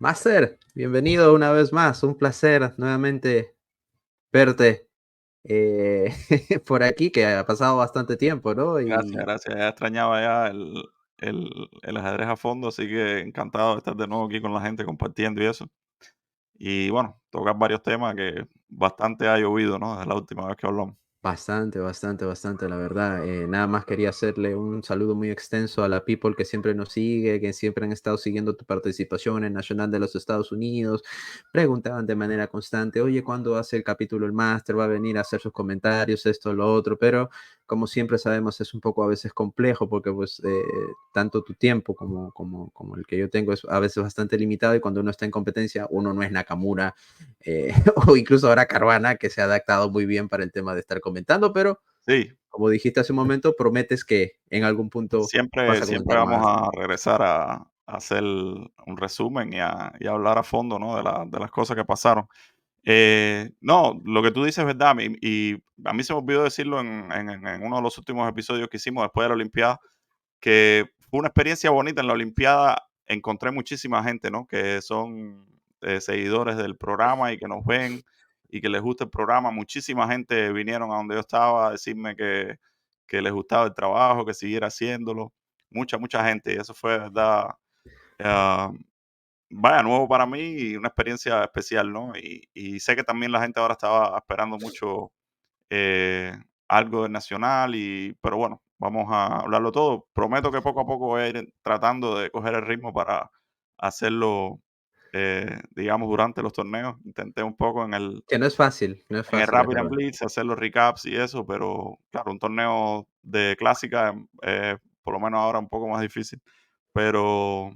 Máster, bienvenido una vez más. Un placer nuevamente verte eh, por aquí, que ha pasado bastante tiempo, ¿no? Gracias, Y gracias. Ya extrañaba ya el ajedrez a fondo, así que encantado de estar de nuevo aquí con la gente compartiendo y eso. Y bueno, tocar varios temas que bastante ha llovido, ¿no? Desde la última vez que hablamos. bastante, bastante, bastante, la verdad. Nada más quería hacerle un saludo muy extenso a la people que siempre nos sigue, que siempre han estado siguiendo tu participación en el Nacional de los Estados Unidos. Preguntaban de manera constante, oye, ¿cuándo hace el capítulo el máster? ¿Va a venir a hacer sus comentarios, esto, lo otro? Pero como siempre sabemos, es un poco a veces complejo porque pues tanto tu tiempo como el que yo tengo es a veces bastante limitado y cuando uno está en competencia, uno no es Nakamura o incluso ahora Caruana, que se ha adaptado muy bien para el tema de estar comentando, pero Sí, como dijiste hace un momento, prometes que en algún punto vas siempre, a siempre comentar vamos más. a regresar a hacer un resumen y a hablar a fondo, ¿no? De las cosas que pasaron. No, lo que tú dices es verdad, y a mí se me olvidó decirlo en uno de los últimos episodios que hicimos después de la Olimpiada, que fue una experiencia bonita en la Olimpiada. Encontré muchísima gente, ¿no? Que son seguidores del programa y que nos ven y que les gusta el programa. Muchísima gente vinieron a donde yo estaba a decirme que les gustaba el trabajo, que siguiera haciéndolo. Mucha gente. Y eso fue, de verdad, ah, vaya, nuevo para mí y una experiencia especial, ¿no? Y sé que también la gente ahora estaba esperando mucho eh, algo del Nacional, pero bueno, vamos a hablarlo todo. Prometo que poco a poco voy a ir tratando de coger el ritmo para hacerlo, digamos, durante los torneos. Intenté un poco Que no es en el fácil, es Rapid and verdad. Blitz hacer los recaps y eso, pero claro, un torneo de clásica, por lo menos ahora un poco más difícil, pero,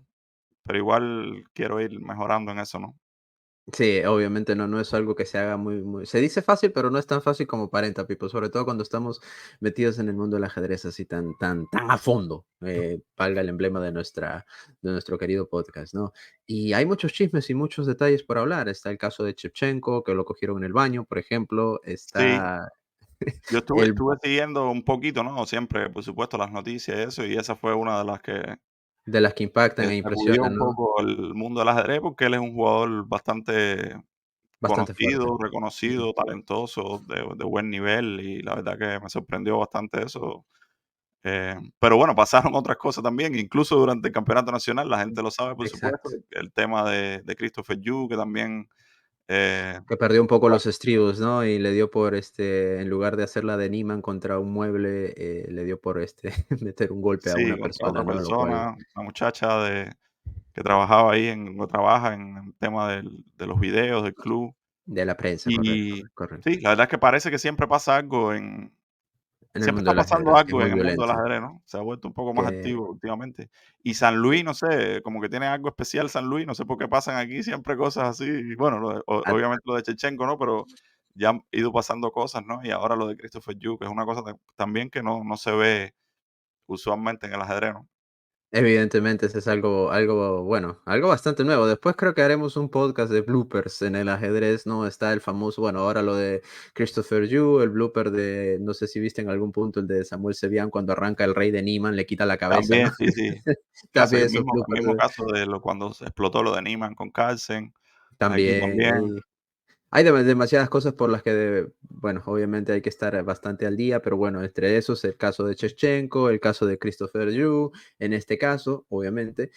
pero igual quiero ir mejorando en eso, ¿no? Sí, obviamente no es algo que se haga muy se dice fácil, pero no es tan fácil como aparenta, Pipo, sobre todo cuando estamos metidos en el mundo del ajedrez así tan a fondo, valga el emblema de nuestro querido podcast, ¿no? Y hay muchos chismes y muchos detalles por hablar. Está el caso de Shevchenko, que lo cogieron en el baño, por ejemplo. Sí, Está yo estuve el estuve siguiendo un poquito, ¿no? Siempre, por supuesto, las noticias y eso, y esa fue una de las de las que impactan e sacudió impresionan, un ¿no? poco el mundo del ajedrez, porque él es un jugador bastante Bastante fuerte. conocido, reconocido, talentoso, de buen nivel, y la verdad que me sorprendió bastante eso. Pero bueno, pasaron otras cosas también, incluso durante el campeonato nacional, la gente lo sabe, por supuesto, Exacto. el tema de Christopher Yu, que también, eh, Que perdió un poco bueno, los estribos, ¿no? Y le dio por, en lugar de hacerla de Niemann contra un mueble, le dio por, meter un golpe a sí, una contra persona, otra ¿no? Lo cual persona, una muchacha que trabajaba ahí o trabaja en el tema de los videos del club. de la prensa, correcto, Y correcto. sí, la verdad es que parece que siempre pasa algo En el siempre mundo está del pasando ajedrez, que es algo muy en el mundo del violento, ajedrez, ¿no? Se ha vuelto un poco más que activo últimamente. Y San Luis, no sé, como que tiene algo especial San Luis, no sé por qué pasan aquí siempre cosas así. Bueno, a obviamente lo de Chechenko, ¿no? Pero ya han ido pasando cosas, ¿no? Y ahora lo de Christopher Yu, que es una cosa también que no se ve usualmente en el ajedrez, ¿no? evidentemente, ese es algo, bueno, algo bastante nuevo. Después creo que haremos un podcast de bloopers en el ajedrez, ¿no? Está el famoso, bueno, ahora lo de Christopher Yu, el blooper de, no sé si viste en algún punto el de Samuel Sevian cuando arranca el rey de Niman, le quita la cabeza, ¿no? También, sí, sí. También El esos bloopers, mismo caso de cuando se explotó lo de Niemann con Carlsen, aquí también también. hay demasiadas cosas por las que, bueno, obviamente hay que estar bastante al día, pero bueno, entre esos el caso de Shevchenko, el caso de Christopher Yu, en este caso, obviamente.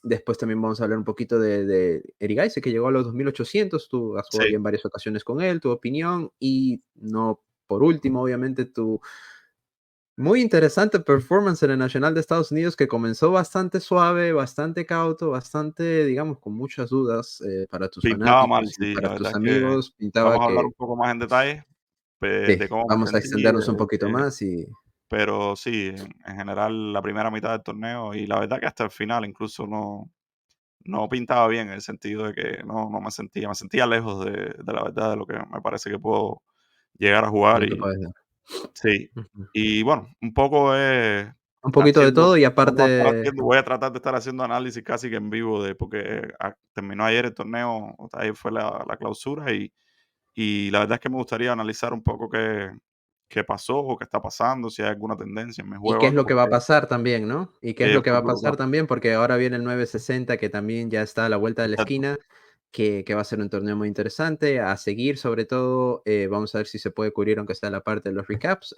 Después también vamos a hablar un poquito de Erigaise, que llegó a los 2800, tú has jugado Sí. ya en varias ocasiones con él, tu opinión, y no por último, obviamente, tu muy interesante performance en el Nacional de Estados Unidos que comenzó bastante suave, bastante cauto, bastante, digamos, con muchas dudas para tus Pintaba mal, fanáticos y sí, para la verdad tus es que amigos. Pintaba vamos a hablar que un poco más en detalle sí, de cómo me vamos a sentí, extendernos un poquito más y pero sí, en general la primera mitad del torneo y la verdad que hasta el final incluso no pintaba bien en el sentido de que no me sentía lejos de la verdad de lo que me parece que puedo llegar a de jugar lo que y puedes dar. sí. Ujú. Y bueno, un poco Un poquito de todo y aparte voy a tratar de estar haciendo análisis casi que en vivo porque terminó ayer el torneo, o sea, ayer fue la clausura y la verdad es que me gustaría analizar un poco qué pasó o qué está pasando, si hay alguna tendencia en mi ¿Y juego qué o es algo, lo que va a porque pasar también, no? ¿Y qué es lo que va a futuro, pasar claro. también? Porque ahora viene el 960 que también ya está a la vuelta de la Exacto. esquina, que va a ser un torneo muy interesante a seguir, sobre todo, vamos a ver si se puede cubrir aunque sea la parte de los recaps,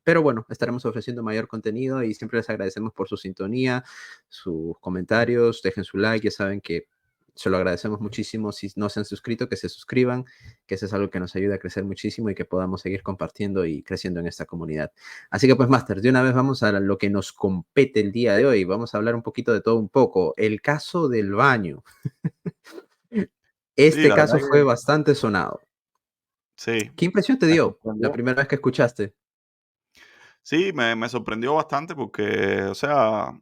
pero bueno, estaremos ofreciendo mayor contenido y siempre les agradecemos por su sintonía, sus comentarios, dejen su like, ya saben que se lo agradecemos muchísimo. Si no se han suscrito, que se suscriban, que eso es algo que nos ayuda a crecer muchísimo y que podamos seguir compartiendo y creciendo en esta comunidad. Así que pues, Master, de una vez vamos a lo que nos compete el día de hoy. Vamos a hablar un poquito de todo un poco. El caso del baño. Sí, Este la verdad caso fue que bastante sonado. sí, ¿Qué impresión te me dio la sorprendió. primera vez que escuchaste? Sí, me sorprendió bastante porque, o sea,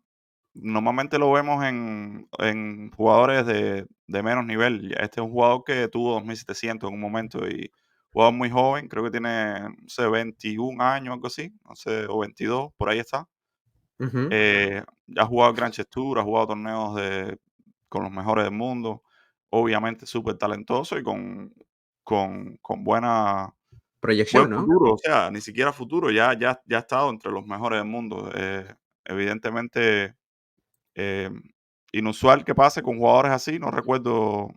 normalmente lo vemos en jugadores de menos nivel. Ya este es un jugador que tuvo 2.700 en un momento y jugador muy joven, creo que tiene, no sé, 21 años, algo así, no sé, o 22, por ahí está. Ujú. Ya ha jugado Grand Chess Tour, ha jugado torneos con los mejores del mundo, obviamente súper talentoso y con buen Proyección, ¿no? futuro, o sea, ni siquiera futuro, ya ha estado entre los mejores del mundo. Evidentemente, eh, inusual que pase con jugadores así, no recuerdo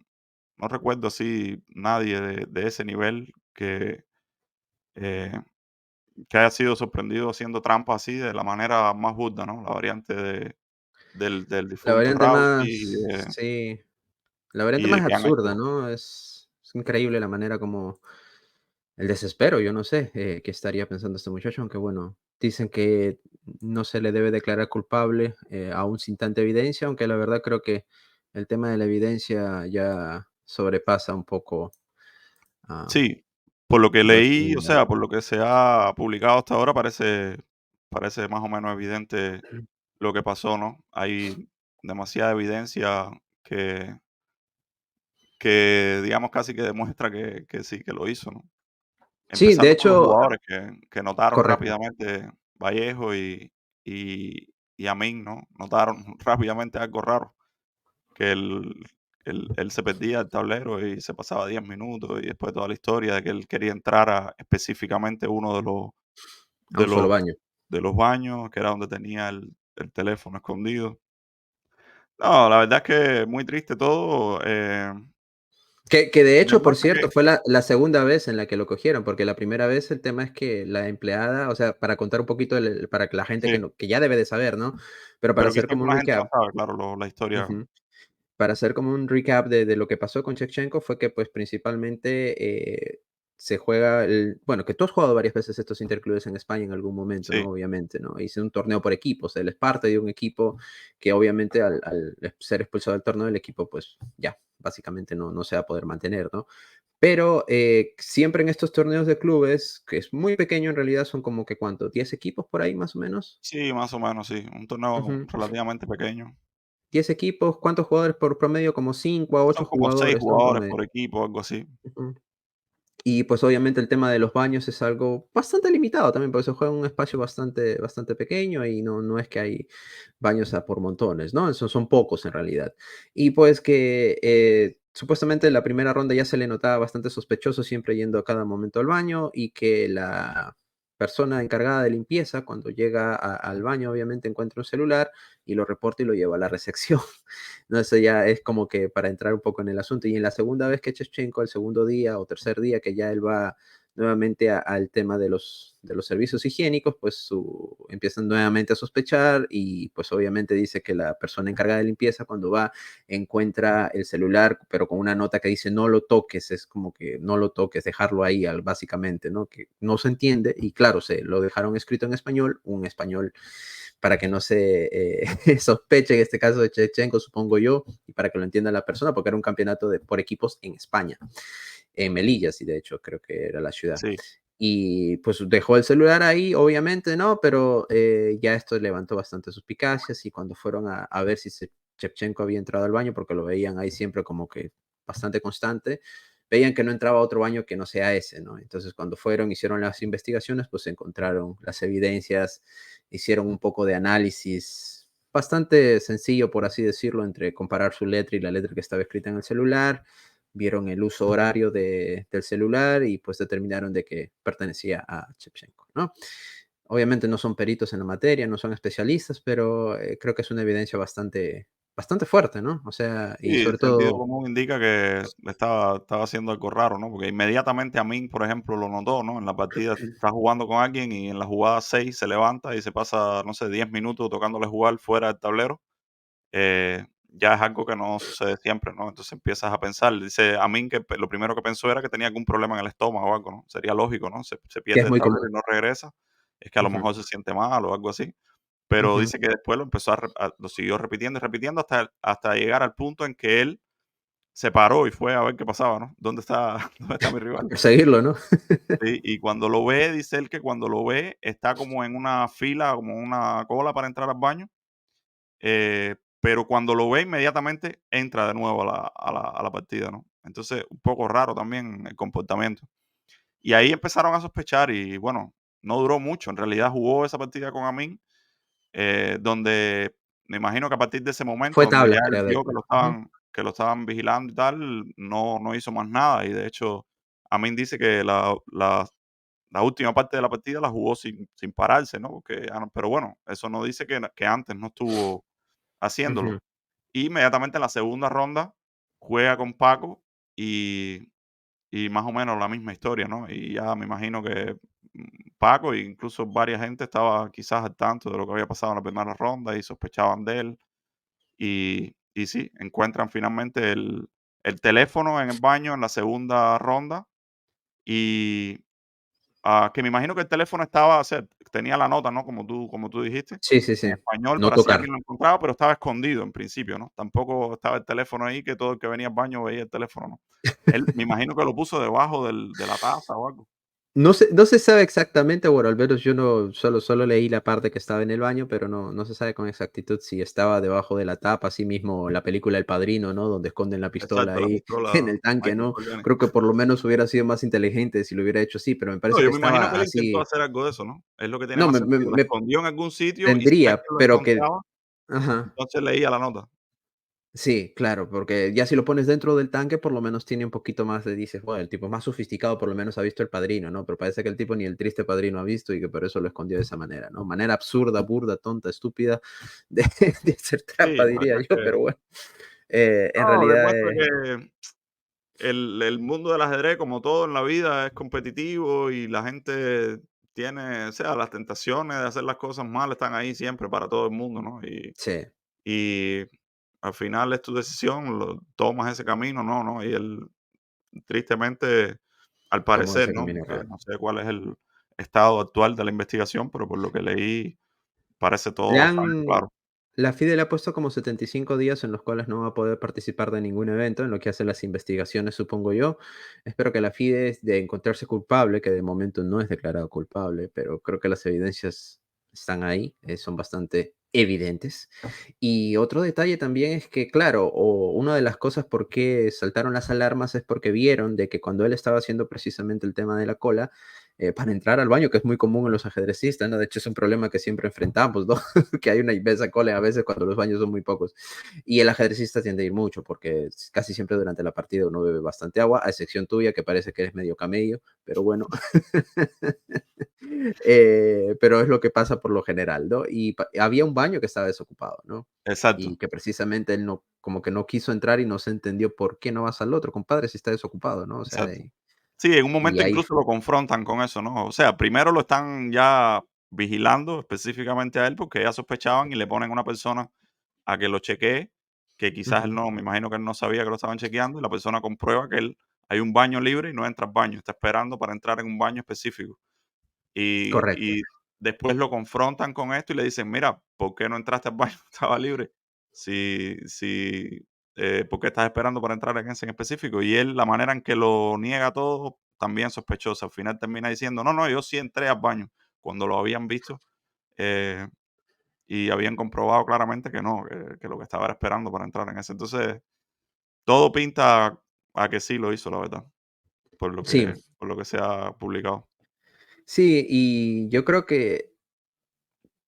así nadie de ese nivel eh, que haya sido sorprendido haciendo trampa así de la manera más burda, ¿no? La variante del La difunto variante Rauti, más, sí, la variante y de más que han absurda, hecho. ¿no? Es increíble la manera como el desespero, yo no sé qué estaría pensando este muchacho, aunque bueno, dicen que no se le debe declarar culpable aún sin tanta evidencia, aunque la verdad creo que el tema de la evidencia ya sobrepasa un poco ah, Sí, por lo que lo leí, o estimado. sea, por lo que se ha publicado hasta ahora, parece más o menos evidente lo que pasó, ¿no? Hay demasiada evidencia que digamos, casi que demuestra que sí, que lo hizo, ¿no? Sí, de Empezando por los hecho, jugadores que notaron correcto. rápidamente, Vallejo y Amin, ¿no? Notaron rápidamente algo raro, que él se perdía el tablero y se pasaba 10 minutos, y después toda la historia de que él quería entrar a específicamente uno A de un solo los baño. de los baños, que era donde tenía el teléfono escondido. No, la verdad es que muy triste todo, Que de hecho, por demuestra que cierto, fue la segunda vez en la que lo cogieron, porque la primera vez el tema es que la empleada, o sea, para contar un poquito, para que la gente sí, que ya debe de saber, ¿no? Pero para pero hacer quizá como un alguna gente no recap. sabe, claro, la historia. Ujú. Para hacer como un recap de lo que pasó con Shevchenko fue que, pues, principalmente, se juega bueno, que tú has jugado varias veces estos interclubes en España en algún momento, ¿no? Sí, Obviamente, ¿no? Hice un torneo por equipos, él es parte de un equipo que obviamente al ser expulsado del torneo, el equipo, pues, ya, básicamente no se va a poder mantener, ¿no? Pero, siempre en estos torneos de clubes, que es muy pequeño en realidad, son como que, ¿cuánto? ¿10 equipos por ahí, más o menos? sí, más o menos, sí, un torneo Ujú. relativamente pequeño. 10 equipos, ¿cuántos jugadores por promedio? Como 5 a Son 8 como 6 jugadores, ¿no? jugadores Promedio. por equipo, algo así. Ujú. Y pues obviamente el tema de los baños es algo bastante limitado también, porque se juega en un espacio bastante pequeño y no es que hay baños a por montones, ¿no? Son pocos en realidad. Y pues que supuestamente en la primera ronda ya se le notaba bastante sospechoso siempre yendo a cada momento al baño y que la persona encargada de limpieza cuando llega al baño obviamente encuentra un celular y lo reporta y lo lleva a la recepción. No, eso ya es como que para entrar un poco en el asunto. Y en la segunda vez que Shevchenko, el segundo día o tercer día que ya él va nuevamente al tema de los servicios higiénicos, pues empiezan nuevamente a sospechar y pues obviamente dice que la persona encargada de limpieza cuando va encuentra el celular, pero con una nota que dice no lo toques, es como que no lo toques, dejarlo ahí básicamente, ¿no? Que no se entiende y claro, se lo dejaron escrito en español, un español para que no se sospeche en este caso de Chechenko, supongo yo, y para que lo entienda la persona, porque era un campeonato por equipos en España, en Melilla, sí, de hecho, creo que era la ciudad. Sí, Y pues dejó el celular ahí, obviamente, ¿no? Pero ya esto levantó bastante suspicacias y cuando fueron a ver si Shevchenko había entrado al baño, porque lo veían ahí siempre como que bastante constante, veían que no entraba a otro baño que no sea ese, ¿no? Entonces cuando fueron, hicieron las investigaciones, pues encontraron las evidencias, hicieron un poco de análisis bastante sencillo, por así decirlo, entre comparar su letra y la letra que estaba escrita en el celular, vieron el uso horario del celular y pues determinaron de que pertenecía a Shevchenko. ¿no? Obviamente no son peritos en la materia, no son especialistas, pero creo que es una evidencia bastante fuerte, ¿no? O sea, y Sí, el sobre sentido todo, común indica que estaba haciendo algo raro, ¿no? Porque inmediatamente Amin, por ejemplo, lo notó, ¿no? En la partida está jugando con alguien y en la jugada 6 se levanta y se pasa, no sé, 10 minutos tocándole jugar fuera del tablero. Ya es algo que no sucede siempre, ¿no? Entonces empiezas a pensar, dice Amin que lo primero que pensó era que tenía algún problema en el estómago o algo, ¿no? Sería lógico, ¿no? Se que pierde es el muy tablero común. y no regresa. Es que a lo Ujú, mejor se siente mal o algo así. Pero ujú. dice que después lo empezó lo siguió repitiendo y repitiendo hasta llegar al punto en que él se paró y fue a ver qué pasaba, ¿no? ¿Dónde está, dónde está mi A rival? perseguirlo, ¿no? Sí, y cuando lo ve, dice él que cuando lo ve está como en una fila, como una cola para entrar al baño, pero cuando lo ve inmediatamente entra de nuevo a la partida, ¿no? Entonces, un poco raro también el comportamiento. Y ahí empezaron a sospechar y bueno, no duró mucho. En realidad jugó esa partida con Amin, donde me imagino que a partir de ese momento, Fue donde ya tabla, él creo, de vio hecho. Ujú. que lo estaban vigilando y tal, no hizo más nada. Y de hecho, Amin dice que la última parte de la partida la jugó sin pararse, ¿no? Pero bueno, eso no dice que antes no estuvo haciéndolo. Ujú. Y inmediatamente en la segunda ronda juega con Paco y, y más o menos la misma historia, ¿no? Y ya me imagino que Paco e incluso varias gente estaba quizás al tanto de lo que había pasado en la primera ronda y sospechaban de él. Y sí, encuentran finalmente el teléfono en el baño en la segunda ronda y que me imagino que el teléfono estaba, o sea, tenía la nota, ¿no? Como tú dijiste, Sí, sí, en sí. español No para si tocar. alguien lo encontraba, pero estaba escondido en principio, ¿no? Tampoco estaba el teléfono ahí que todo el que venía al baño veía el teléfono, ¿no? Él me imagino que lo puso debajo de la taza o algo. No se sabe exactamente, bueno, al menos yo no solo leí la parte que estaba en el baño, pero no se sabe con exactitud si estaba debajo de la tapa, así mismo la película El Padrino, ¿no? Donde esconden la pistola Exacto, la ahí en pistola el tanque, Michael ¿no? Corleone. Creo que por lo menos hubiera sido más inteligente si lo hubiera hecho así, pero me No, parece que yo me imagino estaba que él intentó así. hacer algo de eso, ¿no? Es lo que tiene No, más me me sentido. La me escondió en algún sitio y si tendría, alguien lo pero que encontraba, ajá. entonces leía la nota. Sí, claro, porque ya si lo pones dentro del tanque, por lo menos tiene un poquito más de dices, bueno, el tipo más sofisticado por lo menos ha visto El Padrino, ¿no? Pero parece que el tipo ni el triste Padrino ha visto y que por eso lo escondió de esa manera, ¿no? Manera absurda, burda, tonta, estúpida de, de hacer Sí, trampa, la diría verdad es yo, que pero bueno, en no, realidad, demuestra que el mundo del ajedrez, como todo en la vida, es competitivo y la gente tiene, o sea, las tentaciones de hacer las cosas mal están ahí siempre para todo el mundo, ¿no? sí, Y al final es tu decisión, tomas ese camino, no, ¿no? Y él, tristemente, al tomó parecer, ese ¿no? camino Porque errado. no sé cuál es el estado actual de la investigación, pero por lo que leí parece todo Le bastante han claro. La FIDE le ha puesto como 75 días en los cuales no va a poder participar de ningún evento, en lo que hace las investigaciones, supongo yo. Espero que la FIDE, de encontrarse culpable, que de momento no es declarado culpable, pero creo que las evidencias están ahí, son bastante evidentes. Y otro detalle también es que, claro, una de las cosas por qué saltaron las alarmas es porque vieron de que cuando él estaba haciendo precisamente el tema de la cola, para entrar al baño, que es muy común en los ajedrecistas, ¿no? De hecho, es un problema que siempre enfrentamos, ¿no? Que hay una inmensa cola a veces cuando los baños son muy pocos. Y el ajedrecista tiende a ir mucho, porque casi siempre durante la partida uno bebe bastante agua, a excepción tuya, que parece que eres medio camello, pero bueno. Pero es lo que pasa por lo general, ¿no? Y había un baño que estaba desocupado, ¿no? Exacto, Y que precisamente él no, como que no quiso entrar y no se entendió por qué no vas al otro, compadre, si está desocupado, ¿no? O sea, exacto. Sí, en un y momento ahí incluso lo confrontan con eso, ¿no? O sea, primero lo están ya vigilando específicamente a él porque ya sospechaban y le ponen una persona a que lo chequee, que quizás él ujú, no, me imagino que él no sabía que lo estaban chequeando y la persona comprueba que él hay un baño libre y no entra al baño, está esperando para entrar en un baño específico. correcto. Y después lo confrontan con esto y le dicen, mira, ¿por qué no entraste al baño? Estaba libre. ¿Por qué estás esperando para entrar en ese en específico? Y él, la manera en que lo niega todo, también sospechosa. Al final termina diciendo, no, no, yo sí entré al baño, cuando lo habían visto eh, y habían comprobado claramente que no, que lo que estaba era esperando para entrar en ese. Entonces, todo pinta a que sí lo hizo, la verdad, Sí, por lo que se ha publicado. sí, y yo creo que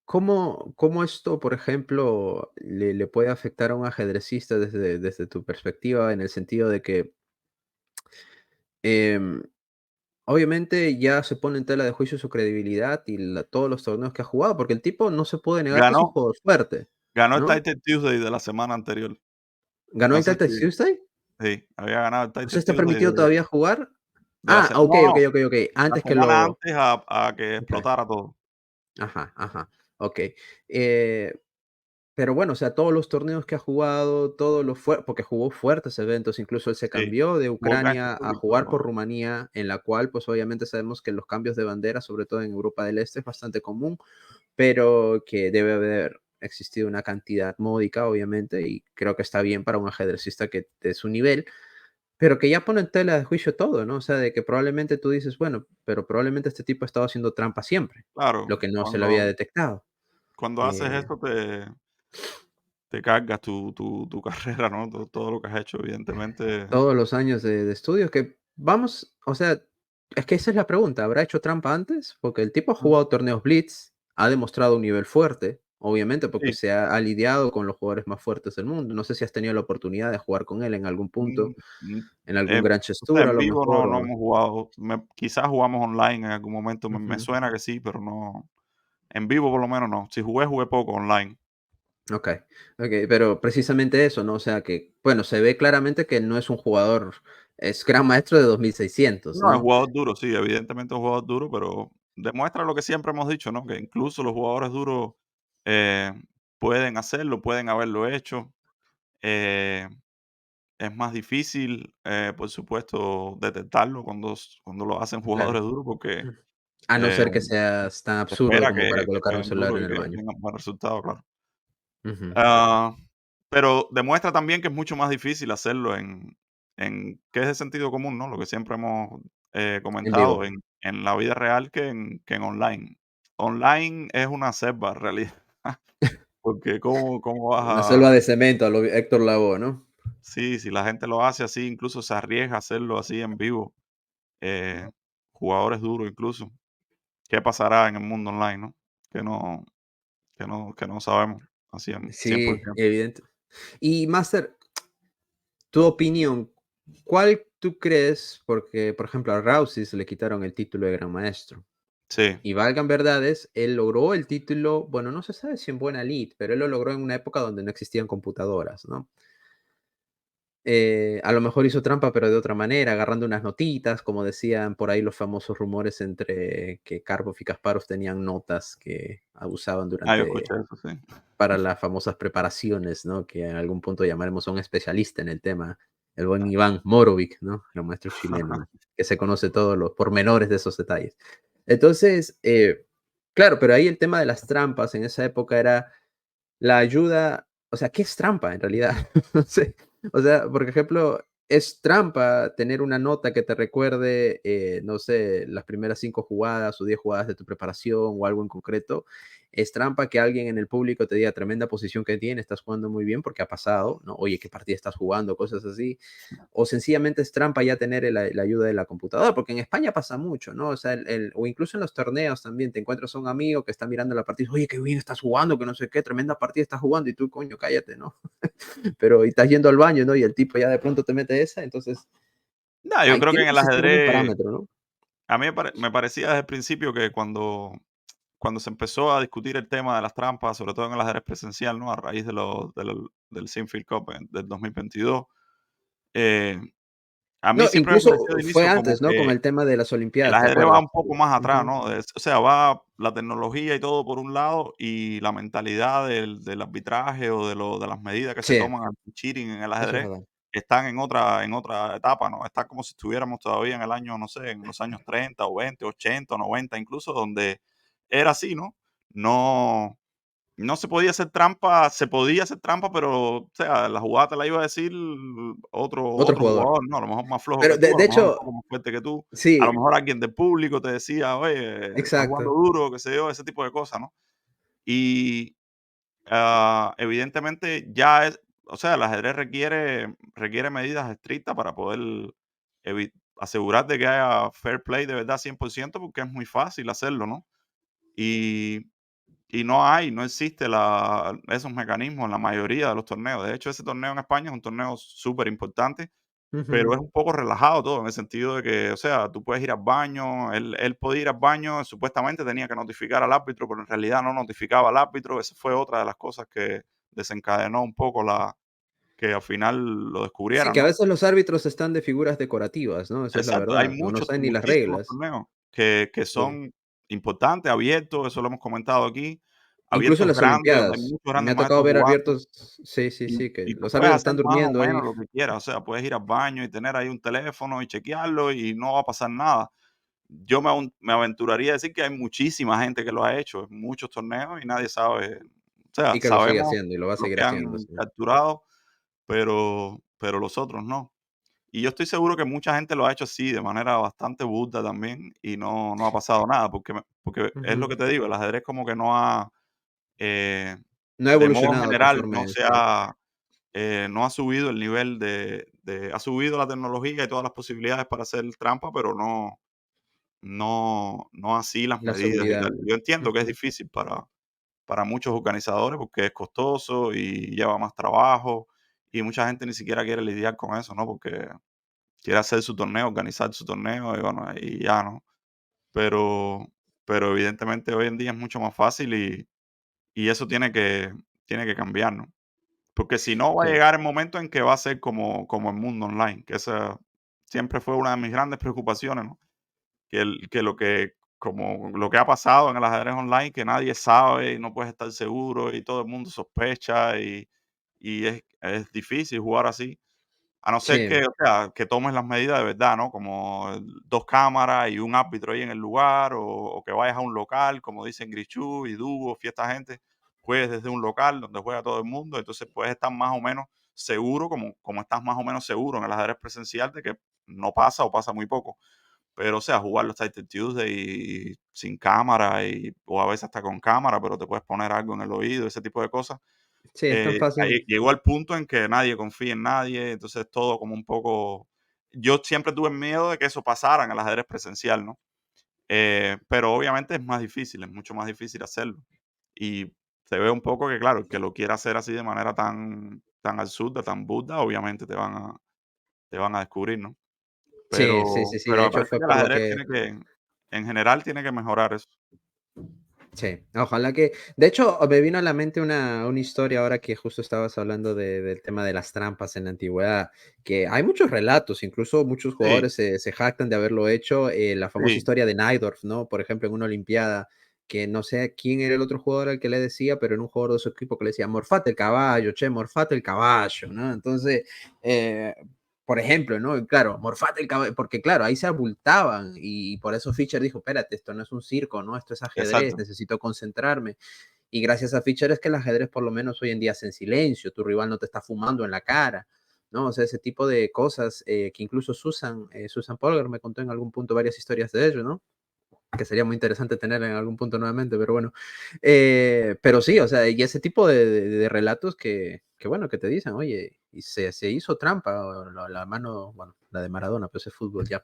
cómo esto, por ejemplo, le puede afectar a un ajedrecista desde tu perspectiva, en el sentido de que, em, obviamente ya se pone en tela de juicio su credibilidad y todos los torneos que ha jugado, porque el tipo no se puede negar que es un Ganó jugador fuerte, ganó el ¿no? Title Tuesday de la semana anterior. ¿Ganó No el sé Tata si Tuesday? sí, había ganado el O sea, Title ¿está Tuesday permitido todavía jugar? de la Ok, no, ok, no, ok, ok. la Antes que semana lo antes a que okey. explotara todo. Ajá, ajá. Okey. Eh, pero bueno, o sea, todos los torneos que ha jugado, todos los porque jugó fuertes eventos, incluso él se Sí, cambió de jugó Cancha Ucrania a Pública, jugar por ¿no? Rumanía, en la cual, pues, obviamente sabemos que los cambios de bandera, sobre todo en Europa del Este, es bastante común, pero que debe haber existido una cantidad módica, obviamente, y creo que está bien para un ajedrecista que de su nivel, pero que ya pone en tela de juicio todo, ¿no? O sea, de que probablemente tú dices, bueno, pero probablemente este tipo ha estado haciendo trampa siempre, Claro, lo que no se le había cuando detectado. haces Eh, eso te cargas tu carrera, ¿no? Todo lo que has hecho, evidentemente. todos los años de estudios que vamos, o sea, es que esa es la pregunta, ¿habrá hecho trampa antes? Porque el tipo ha Mm, jugado torneos Blitz, ha demostrado un nivel fuerte, obviamente, porque sí, ha lidiado con los jugadores más fuertes del mundo. No sé si has tenido la oportunidad de jugar con él en algún mm, punto, mm, en algún Gran Chess o sea, Tour a en lo vivo mejor, no o hemos jugado. Quizás jugamos online en algún momento, me ujú. suena que sí, pero no en vivo por lo menos no. Si jugué, jugué poco online. Okey, okey, pero precisamente eso, ¿no? O sea que, bueno, se ve claramente que no es un jugador, es gran maestro de 2600, No, es ¿no? jugador duro, sí, evidentemente es un jugador duro, pero demuestra lo que siempre hemos dicho, ¿no? Que incluso los jugadores duros eh, pueden hacerlo, pueden haberlo hecho. Eh, es más difícil, por supuesto, detectarlo cuando lo hacen Claro. jugadores duros porque Mm. A no eh, ser que seas tan se absurdo espera como para que colocar un peguen celular duro en y el que baño. tengan buen resultado, claro. Ujú. Ah, pero demuestra también que es mucho más difícil hacerlo que es de sentido común, ¿no? Lo que siempre hemos En comentado vivo. en la vida real que en online. Online es una selva, en realidad, porque cómo vas Una selva a... de cemento a lo Héctor Lavoe, ¿no? Sí, si la gente lo hace así, incluso se arriesga a hacerlo así en vivo, eh, jugadores duros incluso. ¿Qué pasará en el mundo online, no? Que no, que no sabemos así en Sí, 100%. evidente. Y Master, tu opinión, ¿cuál tú crees? Porque, por ejemplo, a Rousey se le quitaron el título de Gran Maestro. Sí, Y valgan verdades, él logró el título, bueno, no se sabe si en buena lid, pero él lo logró en una época donde no existían computadoras, ¿no? A lo mejor hizo trampa, pero de otra manera, agarrando unas notitas, como decían por ahí los famosos rumores entre que Karpov y Kasparov tenían notas que usaban yo escuché eso, sí. para las famosas preparaciones, ¿no? Que en algún punto llamaremos a un especialista en el tema, el buen Iván Morovic, ¿no? El maestro chileno, que se conoce todos los pormenores de esos detalles. Entonces, claro, pero ahí el tema de las trampas en esa época era la ayuda, o sea, ¿qué es trampa en realidad? No sé, o sea, por ejemplo, es trampa tener una nota que te recuerde, no sé, las primeras 5 jugadas o 10 jugadas de tu preparación o algo en concreto. Es trampa que alguien en el público te diga tremenda posición que tiene, estás jugando muy bien porque ha pasado, ¿no? Oye, ¿qué partida estás jugando? Cosas así o sencillamente es trampa ya tener la ayuda de la computadora, porque en España pasa mucho, ¿no? O sea, o incluso en los torneos también te encuentras a un amigo que está mirando la partida, oye, qué bien estás jugando, que no sé qué, tremenda partida estás jugando, y tú, coño, cállate, ¿no? Pero y estás yendo al baño, ¿no? Y el tipo ya de pronto te mete esa, entonces No, yo ahí creo que tiene en que el existir algún ajedrez, parámetro, ¿no? a mí me parecía desde el principio que cuando se empezó a discutir el tema de las trampas, sobre todo en el ajedrez presencial, ¿no? A raíz del Sinfield Cup del 2022, eh, a mí No, siempre me pareció incluso de fue inicio como antes, ¿no? Con que el tema de las el Olimpiadas, ¿te ajedrez va acuerdas? un poco más atrás, Ujú. ¿no? O sea, va la tecnología y todo por un lado y la mentalidad del arbitraje o de las medidas que se Sí, toman anti cheating en el eso es ajedrez verdad. están en otra etapa, ¿no? Está como si estuviéramos todavía en el año, no sé, en los años 30 o 20, 80 o 90 incluso, donde era así, ¿no? No, no se podía hacer trampa, se podía hacer trampa, pero, o sea, la jugada te la iba a decir Otro otro jugador. jugador, ¿no? A lo mejor más flojo que Pero tú, a de lo mejor un hecho, poco más fuerte que tú, a lo sí, mejor alguien del público te decía: "Oye, estás jugando exacto. duro", qué sé yo, ese tipo de cosas, ¿no? Y, evidentemente ya o sea, el ajedrez requiere medidas estrictas para poder asegurar de que haya fair play de verdad 100% porque es muy fácil hacerlo, ¿no? Y no existe esos mecanismos en la mayoría de los torneos. De hecho, ese torneo en España es un torneo súper importante pero Ujú. es un poco relajado todo, en el sentido de que, o sea, tú puedes ir al baño, él podía ir al baño, supuestamente tenía que notificar al árbitro, pero en realidad no notificaba al árbitro. Esa fue otra de las cosas que desencadenó un poco que al final lo Sí, descubrieran, que a ¿no? veces los árbitros están de figuras decorativas, ¿no? Eso es la Exacto, hay verdad, no muchos, saben ni las muchísimos reglas. torneos que Sí. son importantes, abiertos, eso lo hemos comentado aquí, Incluso en abiertos las grandes, donde hay olimpiadas. muchos Me grandes ha tocado maestros ver jugando. abiertos, sí, sí, sí, que Y tú los puedes árbitros hacer están más o durmiendo menos ahí. lo que quieras, o sea, puedes ir al baño y tener ahí un teléfono y chequearlo y no va a pasar nada. Yo me aventuraría a decir que hay muchísima gente que lo ha hecho en muchos torneos y nadie sabe, o sea, Y que lo sigue sabemos haciendo y lo va a los seguir que haciendo, han sí. capturado, pero los otros no. Y yo estoy seguro que mucha gente lo ha hecho así, de manera bastante burda también, y no ha pasado nada, porque es lo Ujú. que te digo, el ajedrez como que no ha, eh, No ha de modo evolucionado general, no conforme, se sí. ha, no ha subido el nivel ha subido la tecnología y todas las posibilidades para hacer trampa, pero no así las La medidas y seguridad. tal. Yo entiendo que es Ujú. difícil para muchos organizadores porque es costoso y lleva más trabajo y mucha gente ni siquiera quiere lidiar con eso, ¿no? Porque quiere hacer su torneo, organizar su torneo y bueno, y ya, ¿no? Pero, pero evidentemente hoy en día es mucho más fácil y eso tiene que cambiar, ¿no? Porque si no va a Sí. llegar el momento en que va a ser como el mundo online, que esa siempre fue una de mis grandes preocupaciones, ¿no? Como lo que ha pasado en el ajedrez online, que nadie sabe y no puedes estar seguro y todo el mundo sospecha y es difícil jugar así. A no ser Sí, que, o sea, que tomes las medidas de verdad, ¿no? Como 2 cámaras y un árbitro ahí en el lugar, o que vayas a un local, como dicen Grichú y Dúo, Fiesta Gente, juegues desde un local donde juega todo el mundo, entonces puedes estar más o menos seguro, como estás más o menos seguro en el ajedrez presencial de que no pasa o pasa muy poco. Pero, o sea, jugar los Title Tuesday y sin cámara o a veces hasta con cámara, pero te puedes poner algo en el oído, ese tipo de cosas, sí, es tan ahí fácil. llegó al punto en que nadie confía en nadie, entonces todo como un poco yo siempre tuve miedo de que eso pasara en el ajedrez presencial, ¿no? Pero obviamente es más difícil, es mucho más difícil hacerlo. Y se ve un poco que, claro, el que lo quiera hacer así de manera tan absurda, tan burda, obviamente te van a descubrir, ¿no? Sí, sí, sí, sí, Pero de me hecho parece fue que el por lo ajedrez que tiene en general tiene que mejorar eso. sí, ojalá que de hecho, me vino a la mente una historia ahora que justo estabas hablando del tema de las trampas en la antigüedad, que hay muchos relatos, incluso muchos Sí, jugadores se jactan de haberlo hecho, la famosa sí, historia de Najdorf, ¿no? Por ejemplo, en una olimpiada, que no sé quién era el otro jugador al que le decía, pero era un jugador de su equipo que le decía: "Morfate el caballo, che, morfate el caballo", ¿no? Entonces, eh, por ejemplo, ¿no? Y claro, morfate el caballo, porque claro, ahí se abultaban y por eso Fischer dijo, espérate, esto no es un circo, ¿no? Esto es ajedrez, exacto, necesito concentrarme. Y gracias a Fischer es que el ajedrez por lo menos hoy en día es en silencio, tu rival no te está fumando en la cara, ¿no? O sea, ese tipo de cosas que incluso Susan Polgar me contó en algún punto varias historias de ello, ¿no? Que sería muy interesante tener en algún punto nuevamente, pero bueno. Pero sí, o sea, y ese tipo de relatos que, bueno, que te dicen, oye, y se hizo trampa, o la mano, bueno, la de Maradona, pues es fútbol ya.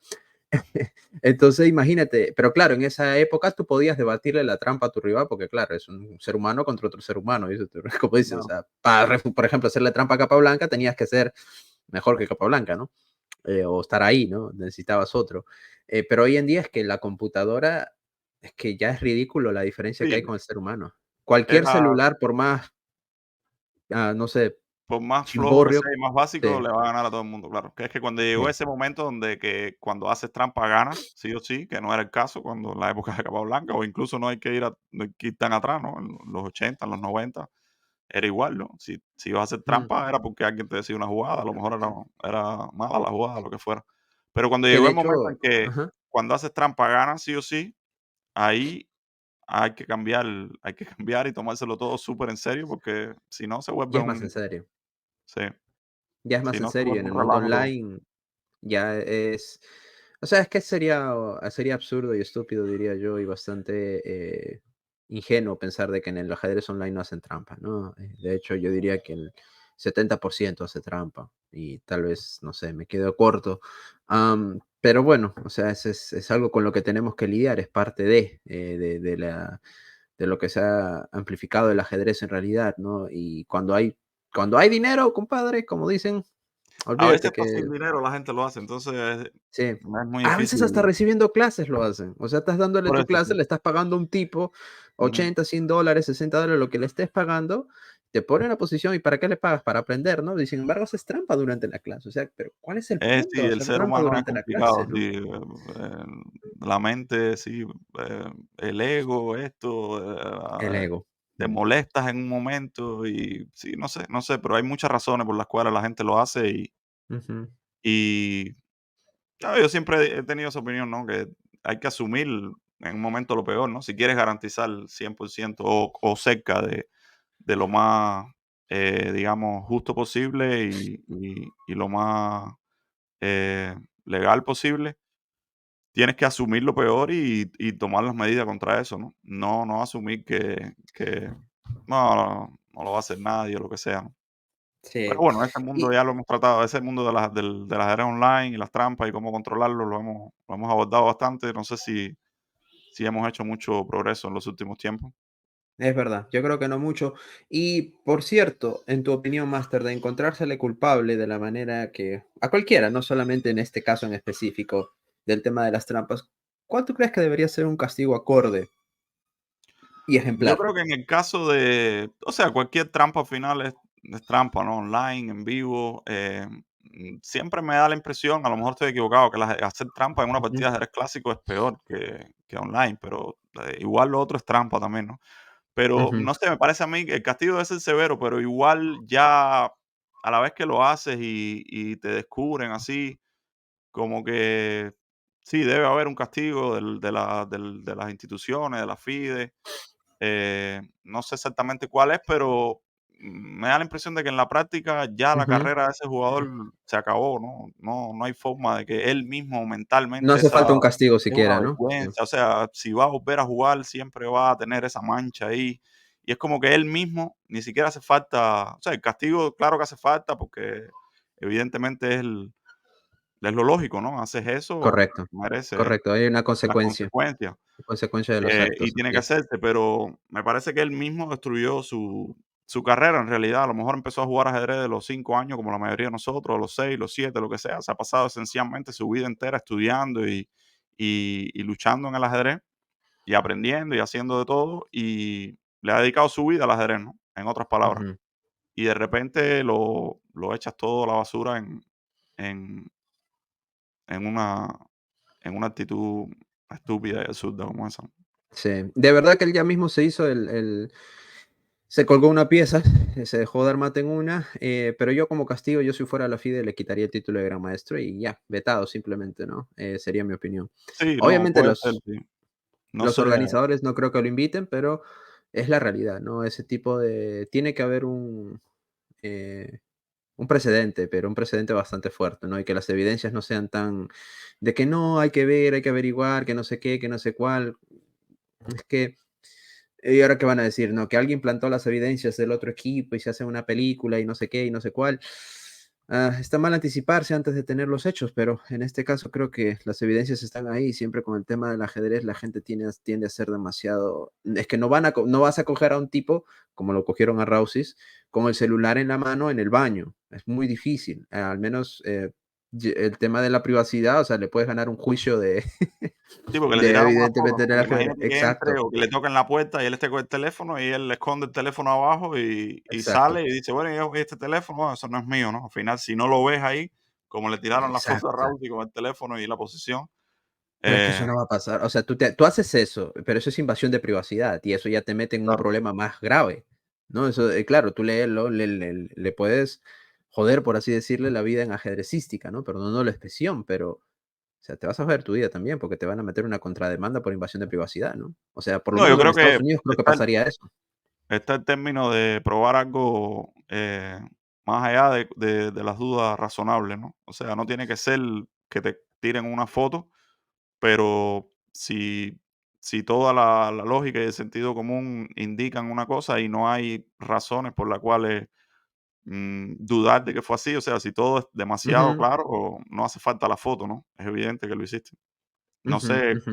Entonces, imagínate, pero claro, en esa época tú podías debatirle la trampa a tu rival, porque claro, es un ser humano contra otro ser humano, y eso como dices, o claro. sea, para, por ejemplo, hacerle trampa a Capablanca tenías que ser mejor que Capablanca, ¿no? O estar ahí, ¿no? Necesitabas otro. Pero hoy en día es que la computadora, es que ya es ridículo la diferencia que hay Sí, con el ser humano. Cualquier era celular, por más, no sé, por más flojo que sea chimborrio, y más básico, sí, le va a ganar a todo el mundo, claro. Que es que cuando llegó sí, ese momento donde que cuando haces trampa ganas, sí o sí, que no era el caso cuando en la época de Capablanca, o incluso no hay que ir tan atrás, ¿no? En los 80, en los 90, era igual, ¿no? Si ibas a hacer mm, trampa era porque alguien te decía una jugada, a lo mejor era mala la jugada, lo que fuera. Pero cuando que llegó de el momento en hecho, que ajá, cuando haces trampa ganas, sí o sí, ahí hay que cambiar y tomárselo todo súper en serio, porque si no se vuelve ya es más en un serio. sí, Ya es más si en no se serio, vuelve en un el mundo relajo todo. online ya es, o sea, es que sería absurdo y estúpido, diría yo, y bastante ingenuo pensar de que en el ajedrez online no hacen trampa, ¿no? De hecho, yo diría que el 70% hace trampa y tal vez, no sé, me quedo corto. Pero bueno, o sea, es algo con lo que tenemos que lidiar, es parte de lo que se ha amplificado el ajedrez en realidad, ¿no? Y cuando hay dinero, compadre, como dicen, A veces Olvídate hasta sin que dinero la gente lo hace, entonces es sí. muy A veces hasta difícil. recibiendo clases lo hacen. O sea, estás dándole Por tu eso clase, sí. le estás pagando a un tipo Ujú. 80, $100, $60, lo que le estés pagando, te pone en la posición y ¿para qué le pagas? Para aprender, ¿no? Y sin embargo, haces trampa durante la clase. O sea, pero ¿cuál es el punto Sí, de el hacer ser trampa humano es durante la clase, complicado, no? sí, la mente, sí, el ego, esto, El ego. te Mm. molestas en un momento y sí, no sé, pero hay muchas razones por las cuales la gente lo hace Ujú, y claro, yo siempre he tenido esa opinión, ¿no? Que hay que asumir en un momento lo peor, ¿no? Si quieres garantizar 100% o cerca de lo más, digamos, justo posible y lo más eh, legal posible, tienes que asumir lo peor y tomar las medidas contra eso, ¿no? No asumir que no lo va a hacer nadie o lo que sea, ¿no? Pero sí. bueno, ese mundo Y ya lo hemos tratado, ese mundo de las redes online y las trampas y cómo controlarlo, lo hemos abordado bastante. No sé si hemos hecho mucho progreso en los últimos tiempos. es verdad, yo creo que no mucho. Y por cierto, en tu opinión, Máster, de encontrársele culpable de la manera que a cualquiera, no solamente en este caso en específico del tema de las trampas, ¿cuál tú crees que debería ser un castigo acorde y Yo ejemplar? creo que en el caso de, o sea, cualquier trampa al final es trampa, ¿no? Online, en vivo. Siempre me da la impresión, a lo mejor estoy equivocado, que hacer trampa en una Ujú, partida de ajedrez clásico es peor que online, pero igual lo otro es trampa también, ¿no? Pero ujú, no sé, me parece a mí que el castigo debe ser severo, pero igual ya a la vez que lo haces y te descubren así, como que sí, debe haber un castigo de las instituciones, de la FIDE. No sé exactamente cuál es, pero me da la impresión de que en la práctica ya la ujú. carrera de ese jugador se acabó, ¿no? No hay forma de que él mismo No mentalmente hace esa falta un castigo es una siquiera, ¿no? Sí. vergüenza. O sea, si va a volver a jugar, siempre va a tener esa mancha ahí. Y es como que él mismo ni siquiera hace falta, o sea, el castigo, claro que hace falta, porque evidentemente es lo lógico, ¿no? Haces eso, Correcto, merece correcto. Hay una las consecuencia, consecuencias. consecuencia de los Y actos, tiene así que es. hacerse, pero me parece que él mismo destruyó su carrera en realidad. A lo mejor empezó a jugar ajedrez de los 5 años, como la mayoría de nosotros, a los 6, los 7, lo que sea. Se ha pasado esencialmente su vida entera estudiando y luchando en el ajedrez y aprendiendo y haciendo de todo, y le ha dedicado su vida al ajedrez, ¿no? En otras palabras. Ujú. Y de repente lo echas todo a la basura en en una en una actitud estúpida y absurda como esa. Sí, de verdad que él ya mismo se hizo se colgó una pieza, se dejó dar mate en una, pero yo como castigo, yo si fuera la FIDE le quitaría el título de gran maestro y ya, vetado simplemente, ¿no? Sería mi opinión. Sí, no, Obviamente puede ser, sí. No los sé. organizadores no creo que lo inviten, pero es la realidad, ¿no? Ese tipo de... Tiene que haber eh, un precedente, pero un precedente bastante fuerte, ¿no? Y que las evidencias no sean tan de que no, hay que ver, hay que averiguar, que no sé qué, que no sé cuál. Es que ¿y ahora qué van a decir? No, que alguien plantó las evidencias del otro equipo y se hace una película y no sé qué y no sé cuál. Está mal anticiparse antes de tener los hechos, pero en este caso creo que las evidencias están ahí. Siempre con el tema del ajedrez, la gente tiende a ser demasiado. Es que no vas a coger a un tipo como lo cogieron a Rausis con el celular en la mano en el baño. Es muy difícil. Al menos el tema de la privacidad, o sea, le puedes ganar un juicio de, Sí, porque le de tiraron una foto, evidentemente ¿no? del Porque ajedrez. imagínate que entre Exacto, o que le toquen la puerta y él esté con el teléfono y él le esconde el teléfono abajo y exacto. sale y dice: "Bueno, y este teléfono, bueno, eso no es mío", ¿no? Al final, si no lo ves ahí, como le tiraron la foto a Exacto. Rauti con el teléfono y la posición, Pero es que eh, eso no va a pasar. O sea, tú haces eso, pero eso es invasión de privacidad y eso ya te mete en un claro. problema más grave, ¿no? Eso, claro, tú le puedes joder, por así decirle, la vida en ajedrecística, ¿no? Perdonando la expresión, pero, o sea, te vas a joder tu vida también porque te van a meter una contrademanda por invasión de privacidad, ¿no? O sea, por lo No, yo menos en creo Estados que Unidos creo que está pasaría eso. está el término de probar algo, más allá de las dudas razonables, ¿no? O sea, no tiene que ser que te tiren una foto. Pero si toda la lógica y el sentido común indican una cosa y no hay razones por las cuales, dudar de que fue así, o sea, si todo es demasiado Ujú, claro, o no hace falta la foto, ¿no? Es evidente que lo hiciste. No ujú, sé ujú.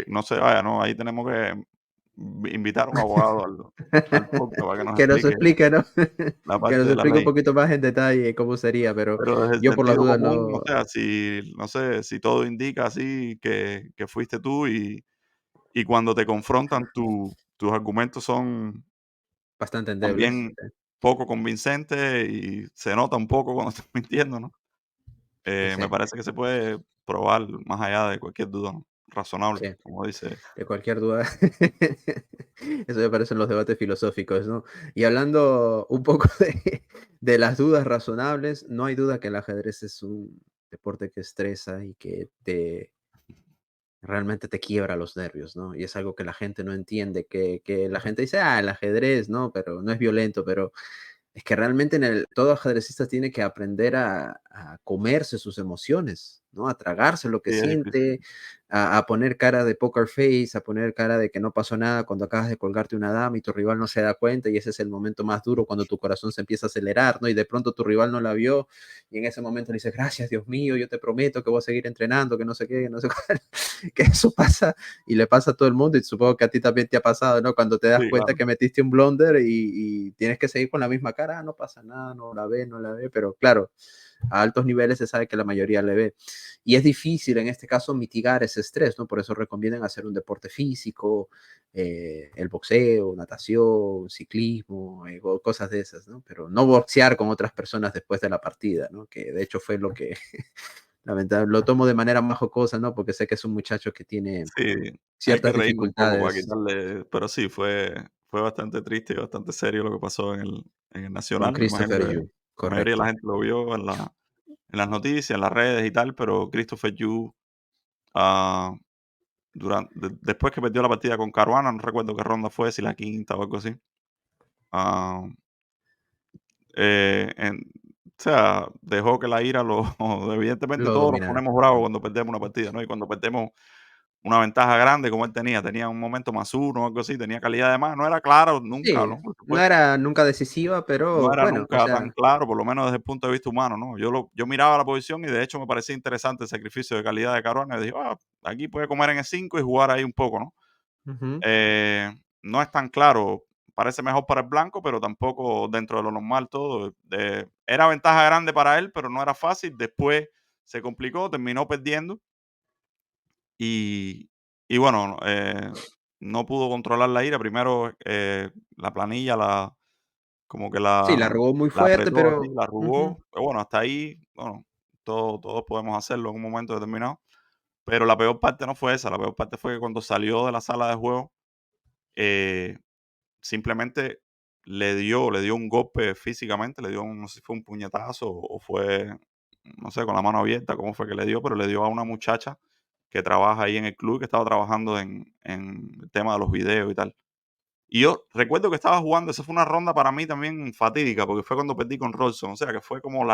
no sé, vaya, no, ahí tenemos que invitar a un abogado al podcast para que nos Que nos explique explique, ¿no? la Que parte nos de la explique un ley. poquito más en detalle cómo sería, pero Pero desde el yo por las sentido dudas común, o no, sea, si, no sé, si todo indica así que fuiste tú y cuando te confrontan tus argumentos son bastante endebles. también poco convincentes y se nota un poco cuando estás mintiendo, ¿no? Me Sí, parece que se puede probar más allá de cualquier duda, ¿no? Razonable, sí. como dice. De cualquier duda. Eso me parecen los debates filosóficos, ¿no? Y hablando un poco de las dudas razonables, no hay duda que el ajedrez es un deporte que estresa y que te realmente te quiebra los nervios, ¿no? Y es algo que la gente no entiende, que la gente dice, ah, el ajedrez, ¿no? Pero no es violento, pero es que realmente todo ajedrecista tiene que aprender a comerse sus emociones, ¿no? A tragarse lo que Sí, es siente, difícil. a poner cara de poker face, a poner cara de que no pasó nada cuando acabas de colgarte una dama y tu rival no se da cuenta y ese es el momento más duro cuando tu corazón se empieza a acelerar, ¿no? Y de pronto tu rival no la vio y en ese momento le dices, gracias Dios mío, yo te prometo que voy a seguir entrenando, que no sé qué, que no sé cuál, que eso pasa y le pasa a todo el mundo y supongo que a ti también te ha pasado, ¿no? Cuando te das Sí, cuenta claro. que metiste un blunder y tienes que seguir con la misma cara, ah, no pasa nada, no la ve, no la ve, pero claro, a altos niveles se sabe que la mayoría le ve. Y es difícil en este caso mitigar ese estrés, ¿no? Por eso recomiendan hacer un deporte físico, el boxeo, natación, ciclismo, cosas de esas, ¿no? Pero no boxear con otras personas después de la partida, ¿no? Que de hecho fue lo que, lamentablemente, lo tomo de manera más jocosa, ¿no? Porque sé que es un muchacho que tiene Sí, hay que ciertas reírnos un poco para dificultades quitarle, pero sí, fue bastante triste y bastante serio lo que pasó en el con Nacional. Me imagino Christopher que Yu, la mayoría de la correcto. gente lo vio en las noticias, en las redes y tal, pero Christopher Yu, ah, después que perdió la partida con Caruana, no recuerdo qué ronda fue, si la quinta o algo así, ah, o sea, dejó que la ira lo evidentemente Lo todos nos dominara. ponemos bravos cuando perdemos una partida, ¿no? Y cuando perdemos una ventaja grande como él tenía un momento +1 o algo así, tenía calidad de más, no era claro nunca, Sí, ¿no? Por no supuesto, era nunca decisiva, no pero era bueno, o nunca tan sea, claro, por lo menos desde el punto de vista humano, ¿no? Yo miraba la posición y de hecho me parecía interesante el sacrificio de calidad de Caruana, y dije: "Ah, aquí puede comer en E5 y jugar ahí un poco", ¿no? ujú. No es tan claro, parece mejor para el blanco, pero tampoco dentro de lo normal todo, era ventaja grande para él, pero no era fácil, después se complicó, terminó perdiendo y bueno, no pudo controlar la ira. Primero, la planilla como que Sí, la la robó muy la fuerte, apretó así, pero la ujú. arrugó. Pero bueno, hasta ahí, bueno, todos podemos hacerlo en un momento determinado. Pero la peor parte no fue esa, la peor parte fue que cuando salió de la sala de juego, eh, simplemente le dio un golpe físicamente, le dio no sé si fue un puñetazo o fue, no sé, con la mano abierta, cómo fue que le dio, pero le dio a una muchacha que trabaja ahí en el club, que estaba trabajando en el tema de los videos y tal. Y yo recuerdo que estaba jugando, esa fue una ronda para mí también fatídica, porque fue cuando perdí con Rolson, o sea que fue como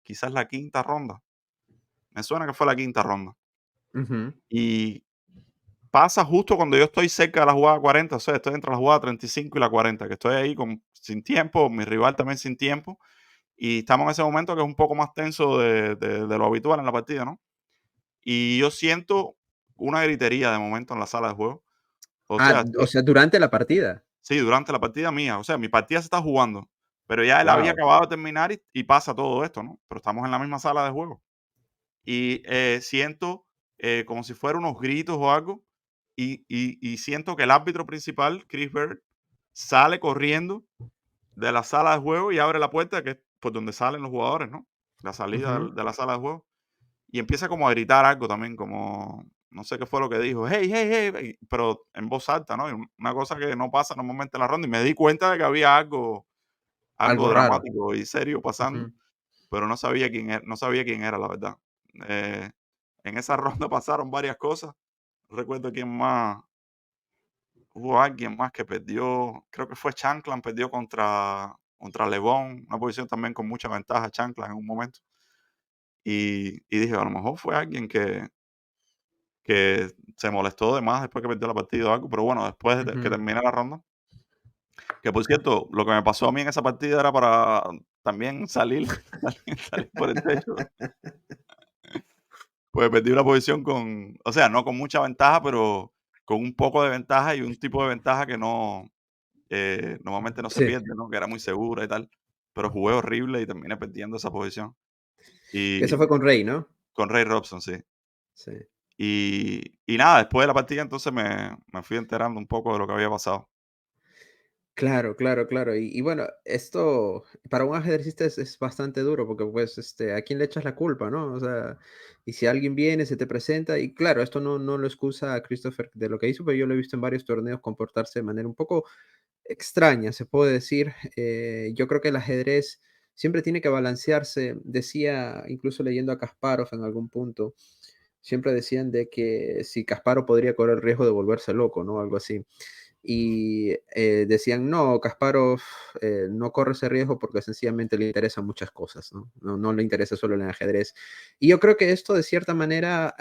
quizás la quinta ronda. Me suena que fue la quinta ronda. Ujú. Y pasa justo cuando yo estoy cerca de la jugada 40, o sea, estoy entre la jugada 35 y la 40, que estoy ahí sin tiempo, mi rival también sin tiempo, y estamos en ese momento que es un poco más tenso de lo habitual en la partida, ¿no? Y yo siento una gritería de momento en la sala de juego. O Ah, sea, o sea, durante la partida. sí, durante la partida mía, o sea, mi partida se está jugando, pero ya él había Wow. acabado de terminar y pasa todo esto, ¿no? Pero estamos en la misma sala de juego. Y siento como si fuera unos gritos o algo, y siento que el árbitro principal, Chris Bird, sale corriendo de la sala de juego y abre la puerta, que es por donde salen los jugadores, ¿no? La salida Ujú. de la sala de juego. Y empieza como a gritar algo también, como, no sé qué fue lo que dijo, hey, hey, hey, hey", pero en voz alta, ¿no? Y una cosa que no pasa normalmente en la ronda. Y me di cuenta de que había algo Algo raro. dramático y serio pasando, Ujú. pero no sabía quién era, la verdad. Eh, en esa ronda pasaron varias cosas. No recuerdo quién más. Hubo alguien más que perdió, creo que fue Chanclan, perdió contra Lebón, una posición también con mucha ventaja, Chanclan en un momento. Y dije, a lo mejor fue alguien que se molestó de más después que perdió la partida o algo, pero bueno, después de que Ujú. terminé la ronda, que por cierto, lo que me pasó a mí en esa partida era para también salir, salir por el techo. Pues perdí una posición o sea, no con mucha ventaja, pero con un poco de ventaja y un tipo de ventaja que no, normalmente no se Sí, pierde, ¿no? Que era muy segura y tal, pero jugué horrible y terminé perdiendo esa posición. que eso Y fue con Rey, ¿no? con Ray Robson, sí. Sí. Y nada, después de la partida entonces me fui enterando un poco de lo que había pasado. Claro, claro, claro. Y bueno, esto para un ajedrecista es bastante duro porque, pues, ¿a quién le echas la culpa, no? O sea, y si alguien viene, se te presenta, y claro, esto no lo excusa a Christopher de lo que hizo, pero yo lo he visto en varios torneos comportarse de manera un poco extraña, se puede decir. Yo creo que el ajedrez siempre tiene que balancearse. Decía, incluso leyendo a Kasparov en algún punto, siempre decían de que si Kasparov podría correr el riesgo de volverse loco, ¿no? Algo así. Y decían, no, Kasparov no corre ese riesgo porque sencillamente le interesan muchas cosas, ¿no? No le interesa solo el ajedrez. Y yo creo que esto, de cierta manera,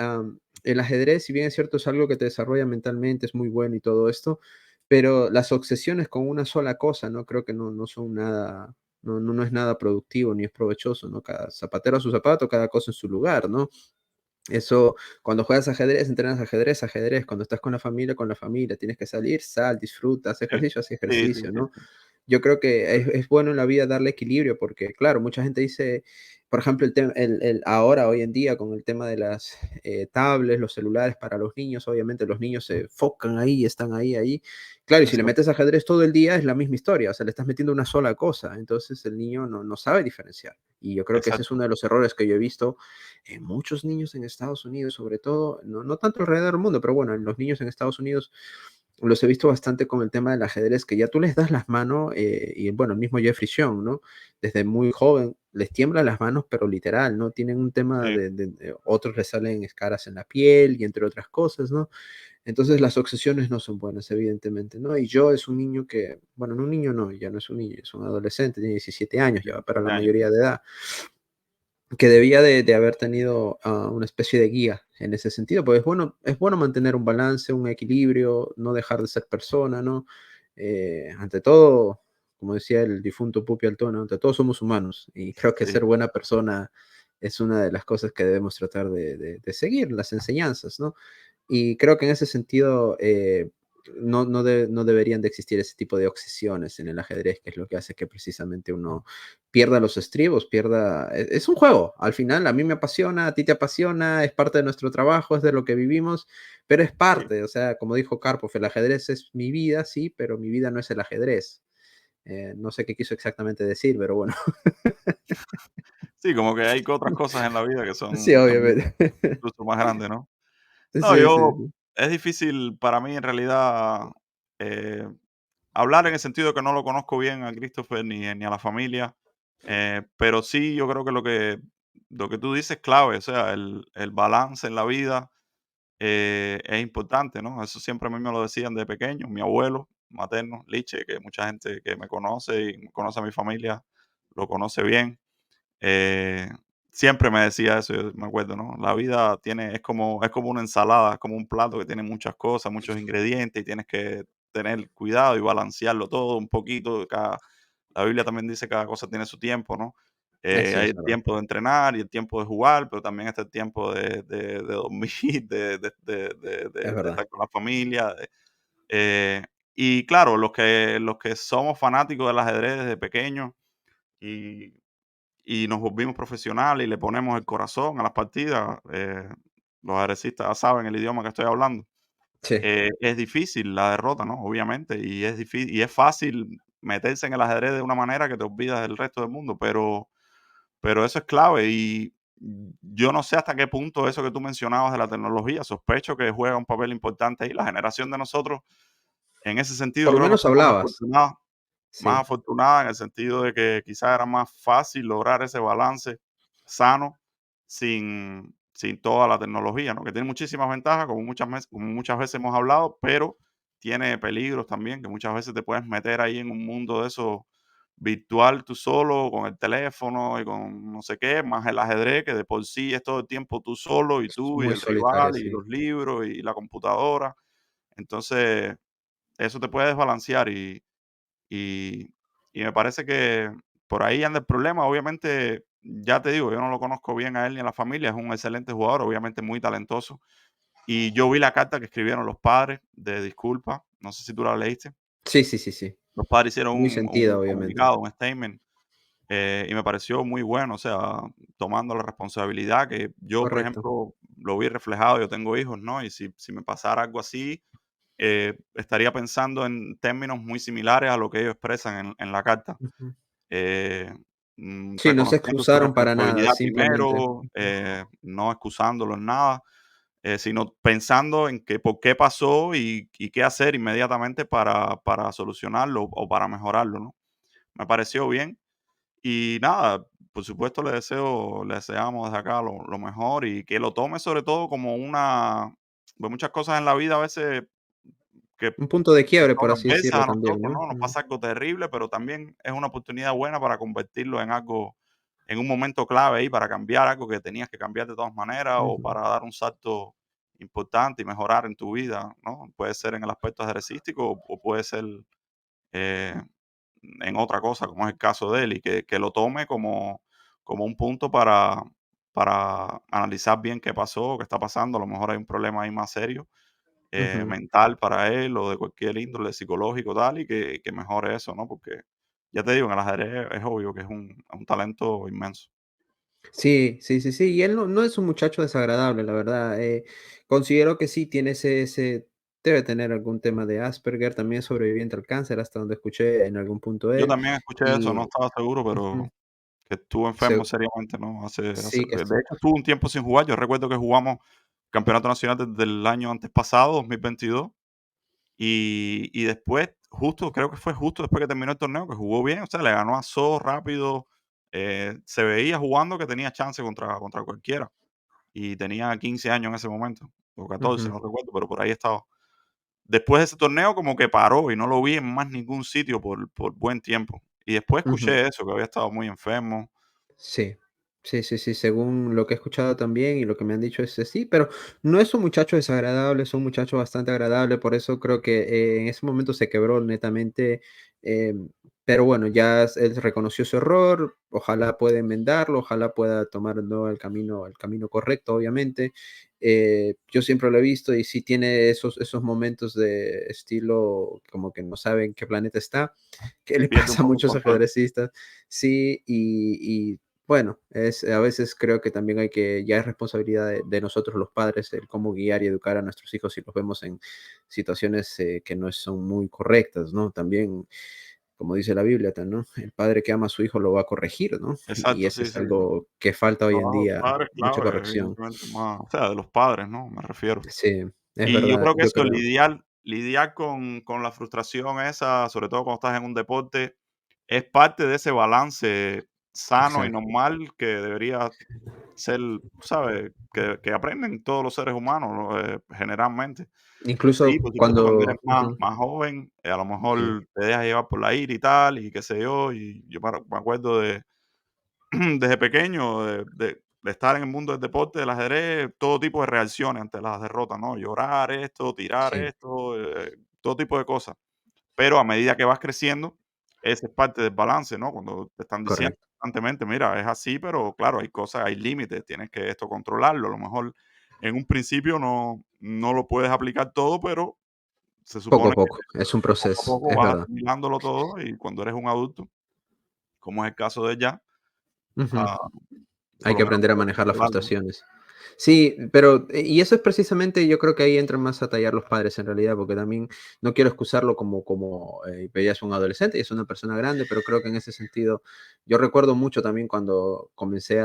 el ajedrez, si bien es cierto, es algo que te desarrolla mentalmente, es muy bueno y todo esto, pero las obsesiones con una sola cosa, ¿no? Creo que no son nada, no es nada productivo ni es provechoso, ¿no? Cada zapatero a su zapato, cada cosa en su lugar, ¿no? Eso, cuando juegas ajedrez, entrenas ajedrez, ajedrez. Cuando estás con la familia, tienes que salir, sal, disfruta, Sí, haz sí, sí, ejercicio, sí, ¿no? sí. Yo creo que es bueno en la vida darle equilibrio porque, claro, mucha gente dice, por ejemplo, ahora, hoy en día, con el tema de las tablets, los celulares para los niños, obviamente los niños se enfocan ahí, están ahí, ahí. Claro, y si le Eso, metes ajedrez todo el día, es la misma historia, o sea, le estás metiendo una sola cosa, entonces el niño no sabe diferenciar. Y yo creo que ese es exacto. uno de los errores que yo he visto en muchos niños en Estados Unidos, sobre todo, no tanto alrededor del mundo, pero bueno, en los niños en Estados Unidos los he visto bastante con el tema del ajedrez, que ya tú les das las manos, y bueno, el mismo Jeffrey Sean, ¿no? Desde muy joven les tiemblan las manos, pero literal, ¿no? Tienen un tema Sí, otros les salen escaras en la piel y entre otras cosas, ¿no? Entonces las obsesiones no son buenas, evidentemente, ¿no? Y yo es un niño que, bueno, no un niño no, ya no es un niño, es un adolescente, tiene 17 años, ya va para la 17 años. mayoría de edad, que debía de haber tenido una especie de guía en ese sentido, pues es bueno mantener un balance, un equilibrio, no dejar de ser persona, ¿no? Ante todo, como decía el difunto Pupi Altona, ante todo somos humanos y creo que Sí, ser buena persona es una de las cosas que debemos tratar de seguir, las enseñanzas, ¿no? Y creo que en ese sentido no deberían de existir ese tipo de obsesiones en el ajedrez, que es lo que hace que precisamente uno pierda los estribos, pierda... Es un juego, al final a mí me apasiona, a ti te apasiona, es parte de nuestro trabajo, es de lo que vivimos, pero es sí. parte, o sea, como dijo Karpov, el ajedrez es mi vida, sí, pero mi vida no es el ajedrez. No sé qué quiso exactamente decir, pero bueno, Sí, como que hay otras cosas en la vida que sí, son también obviamente. incluso más grandes, ¿no? No, Sí, sí, yo sí, es difícil para mí en realidad, eh, hablar en el sentido de que no lo conozco bien a Christopher ni a la familia, pero sí yo creo que lo que tú dices es clave, o sea, el balance en la vida, es importante, ¿no? Eso siempre a mí me lo decían de pequeño, mi abuelo materno, Liche, que mucha gente que me conoce y conoce a mi familia lo conoce bien. Eh, Siempre me decía eso, yo me acuerdo, ¿no? La vida es como una ensalada, es como un plato que tiene muchas cosas, muchos ingredientes y tienes que tener cuidado y balancearlo todo un poquito. La Biblia también dice que cada cosa tiene su tiempo, ¿no? sí, Hay es el verdad, tiempo de entrenar y el tiempo de jugar, pero también está el tiempo de dormir, es de verdad. estar con la familia. Eh, y claro, los que somos fanáticos del ajedrez desde pequeños y y nos volvimos profesionales y le ponemos el corazón a las partidas, los ajedrecistas ya saben el idioma que estoy hablando. Sí. Es difícil la derrota, ¿no? Obviamente, y es fácil meterse en el ajedrez de una manera que te olvidas del resto del mundo, pero eso es clave y yo no sé hasta qué punto eso que tú mencionabas de la tecnología, sospecho que juega un papel importante ahí. La generación de nosotros, en ese sentido, Por lo creo que menos fue más hablabas. afortunada. Más Sí, afortunada en el sentido de que quizás era más fácil lograr ese balance sano sin toda la tecnología, ¿no? Que tiene muchísimas ventajas, como muchas veces hemos hablado, pero tiene peligros también, que muchas veces te puedes meter ahí en un mundo de eso virtual tú solo, con el teléfono y con no sé qué, más el ajedrez, que de por sí es todo el tiempo tú solo y es tú y muy el solitaria, rival y sí. los libros y la computadora. Entonces, eso te puede desbalancear y, y me parece que por ahí anda el problema. Obviamente, ya te digo, yo no lo conozco bien a él ni a la familia, es un excelente jugador, obviamente muy talentoso, y yo vi la carta que escribieron los padres de disculpa, no sé si tú la leíste. Sí, sí, sí, sí. Los padres hicieron Muy un sentida, obviamente. comunicado, un statement, y me pareció muy bueno, o sea, tomando la responsabilidad que yo, por Correcto. ejemplo, lo vi reflejado, yo tengo hijos, ¿no? Y si me pasara algo así, estaría pensando en términos muy similares a lo que ellos expresan en la carta. Ujú. eh, Sí, no se Reconociendo su excusaron para nada, responsabilidad simplemente. primero, Ujú, no excusándolo en nada, sino pensando en que por qué pasó y qué hacer inmediatamente para solucionarlo o para mejorarlo, ¿no? Me pareció bien. Y nada, por supuesto le deseamos desde acá lo mejor y que lo tome sobre todo como una, pues muchas cosas en la vida a veces que un punto de quiebre, no por nos así besa decirlo a también, nosotros, ¿no? ¿no? Nos Ujú, pasa algo terrible, pero también es una oportunidad buena para convertirlo en algo, en un momento clave ahí, para cambiar algo que tenías que cambiar de todas maneras o ujú, para dar un salto importante y mejorar en tu vida, ¿no? Puede ser en el aspecto ejercístico o puede ser eh, en otra cosa, como es el caso de él, y que lo tome como un punto para analizar bien qué pasó, qué está pasando. A lo mejor hay un problema ahí más serio, ujú. mental para él o de cualquier índole psicológico tal, y que mejore eso, ¿no? Porque ya te digo, en el ajedrez es obvio que es un talento inmenso. Sí, sí, sí, sí. Y él no es un muchacho desagradable, la verdad. Considero que sí tiene debe tener algún tema de Asperger, también es sobreviviente al cáncer, hasta donde escuché en algún punto Yo él. también escuché eso, no Y estaba seguro, pero ujú, que estuvo enfermo se- seriamente, ¿no? sí, que De hecho, estuvo un tiempo sin jugar. Yo recuerdo que jugamos campeonato nacional desde el año antes pasado, 2022, y después, justo, creo que fue justo después que terminó el torneo, que jugó bien, o sea, le ganó a So rápido, se veía jugando que tenía chance contra cualquiera, y tenía 15 años en ese momento, o 14, ujú, no recuerdo, pero por ahí estaba. Después de ese torneo como que paró y no lo vi en más ningún sitio por buen tiempo. Y después ujú. escuché eso, que había estado muy enfermo. Sí, sí, sí, sí, según lo que he escuchado también y lo que me han dicho es sí, pero no es un muchacho desagradable, es un muchacho bastante agradable, por eso creo que en ese momento se quebró netamente, pero bueno, ya él reconoció su error, ojalá pueda enmendarlo, ojalá pueda tomar ¿no? el camino correcto, obviamente. Yo siempre lo he visto y sí tiene esos momentos de estilo como que no sabe en qué planeta está, que le Pierde un pasa a poco el muchos control. ajedrecistas. Sí, y bueno, a veces creo que también ya es responsabilidad de nosotros los padres el cómo guiar y educar a nuestros hijos si los vemos en situaciones que no son muy correctas, ¿no? También, como dice la Biblia, ¿no? El padre que ama a su hijo lo va a corregir, ¿no? Y Exacto, ese sí, es sí. algo que falta hoy No, en no, los día, padres, mucha claro, corrección. evidentemente más, o sea, de los padres, ¿no? Me refiero. Sí, es Y yo verdad, creo que yo eso, creo. lidiar con la frustración esa, sobre todo cuando estás en un deporte, es parte de ese balance sano y Exacto. normal que debería ser, ¿sabes? Que aprenden todos los seres humanos, ¿no? Generalmente. Sí, Incluso por supuesto, cuando eres cuando... ujú, más joven, a lo sí, mejor te dejas llevar por la ira y tal, y qué sé yo, y yo me acuerdo de desde pequeño, de estar en el mundo del deporte, del ajedrez, todo tipo de reacciones ante las derrotas, ¿no? Llorar esto, tirar sí, esto, todo tipo de cosas. Pero a medida que vas creciendo, esa es parte del balance, ¿no? Cuando te están diciendo correcto. constantemente, mira, es así, pero claro, hay cosas, hay límites, tienes que esto controlarlo. A lo mejor en un principio no lo puedes aplicar todo, pero se Poco a supone que poco, es un poco a proceso, poco es vas verdad. asimilándolo todo y cuando eres un adulto, como es el caso de ella, Ujú. ah, por Hay lo que menos aprender a puedes manejar las controlarlo, ¿no? frustraciones. Sí, pero y eso es precisamente, yo creo que ahí entran más a tallar los padres en realidad, porque también no quiero excusarlo pero ya es un adolescente y es una persona grande, pero creo que en ese sentido, yo recuerdo mucho también cuando comencé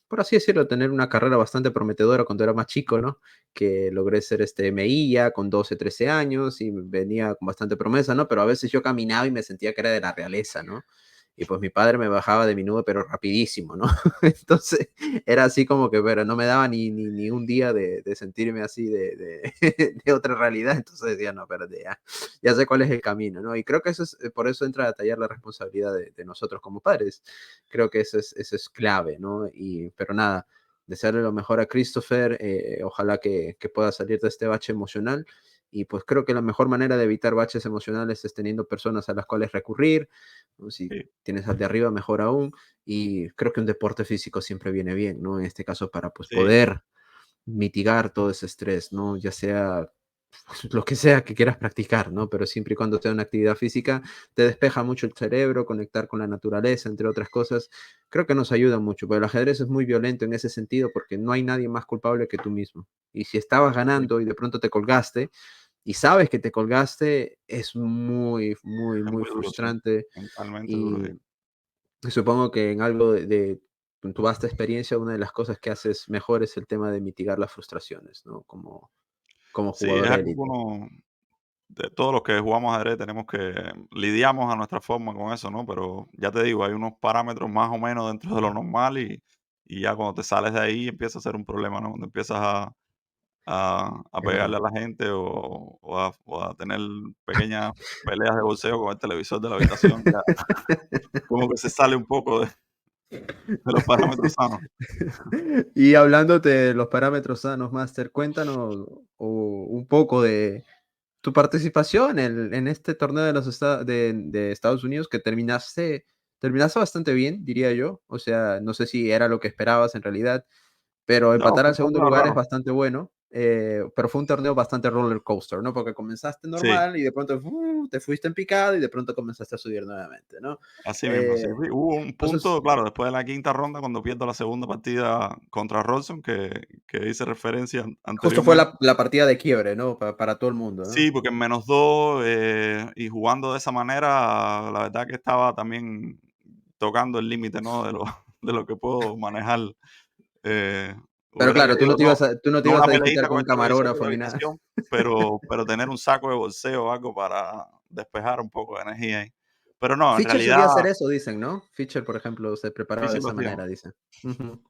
por así decirlo, tener una carrera bastante prometedora cuando era más chico, ¿no? Que logré ser MI ya con 12, 13 años y venía con bastante promesa, ¿no? Pero a veces yo caminaba y me sentía que era de la realeza, ¿no? Y pues mi padre me bajaba de mi nube, pero rapidísimo, ¿no? Entonces era así como que, pero no me daba ni un día de sentirme así de otra realidad. Entonces decía, no, espérate, ya sé cuál es el camino, ¿no? Y creo que por eso entra a tallar la responsabilidad de nosotros como padres. Creo que eso es clave, ¿no? Pero nada, desearle lo mejor a Christopher, ojalá que pueda salir de este bache emocional. Y pues creo que la mejor manera de evitar baches emocionales es teniendo personas a las cuales recurrir, ¿no? Si Sí, tienes al de arriba, mejor aún. Y creo que un deporte físico siempre viene bien, ¿no? En este caso, para pues sí. poder mitigar todo ese estrés, ¿no? Ya sea lo que sea que quieras practicar, ¿no? Pero siempre y cuando sea una actividad física, te despeja mucho el cerebro, conectar con la naturaleza, entre otras cosas, creo que nos ayuda mucho, pero el ajedrez es muy violento en ese sentido porque no hay nadie más culpable que tú mismo. Y si estabas Sí, ganando y de pronto te colgaste y sabes que te colgaste, es muy, muy, es muy muy duro, sí. frustrante Mentalmente duro, sí. y supongo que en algo en tu vasta experiencia, una de las cosas que haces mejor es el tema de mitigar las frustraciones, ¿no? Como Sí, es jugador algo que élite. uno, de todos los que jugamos ajedrez, tenemos que lidiamos a nuestra forma con eso, ¿no? Pero ya te digo, hay unos parámetros más o menos dentro de lo normal y ya cuando te sales de ahí empieza a ser un problema, ¿no? Cuando empiezas a Es pegarle verdad. a la gente o a tener pequeñas peleas de boxeo con el televisor de la habitación, ya como que se sale un poco de los parámetros sanos. Y hablándote de los parámetros sanos, Master, cuéntanos un poco de tu participación en este torneo de de Estados Unidos que terminaste bastante bien, diría yo. O sea, no sé si era lo que esperabas en realidad, pero No, empatar fue al un segundo torneo lugar es raro. bastante bueno, pero fue un torneo bastante roller coaster, ¿no? Porque comenzaste Sí, normal y de pronto te fuiste en picada y de pronto comenzaste a subir nuevamente, ¿no? así mismo, sí. Eh, Sí, hubo un entonces, punto, claro, después de la quinta ronda, cuando pierdo la segunda partida contra Rodson, que hice referencia justo fue anteriormente. la partida de quiebre, ¿no? Para todo el mundo, ¿no? Sí, porque en -2 y jugando de esa manera, la verdad que estaba también tocando el límite, ¿no? De lo, de lo que puedo manejar. Eh, Pero hubiera claro, querido, tú no te no ibas una a disputar peleita con con un el televisor de la camarógrafo ni nada. habitación, pero tener un saco de bolseo o algo para despejar un poco de energía ahí. Pero no, en Fischer realidad, solía hacer eso, dicen, ¿no? Fischer, por ejemplo, se preparaba de Fischer lo esa hacía. manera, dicen. Ujú.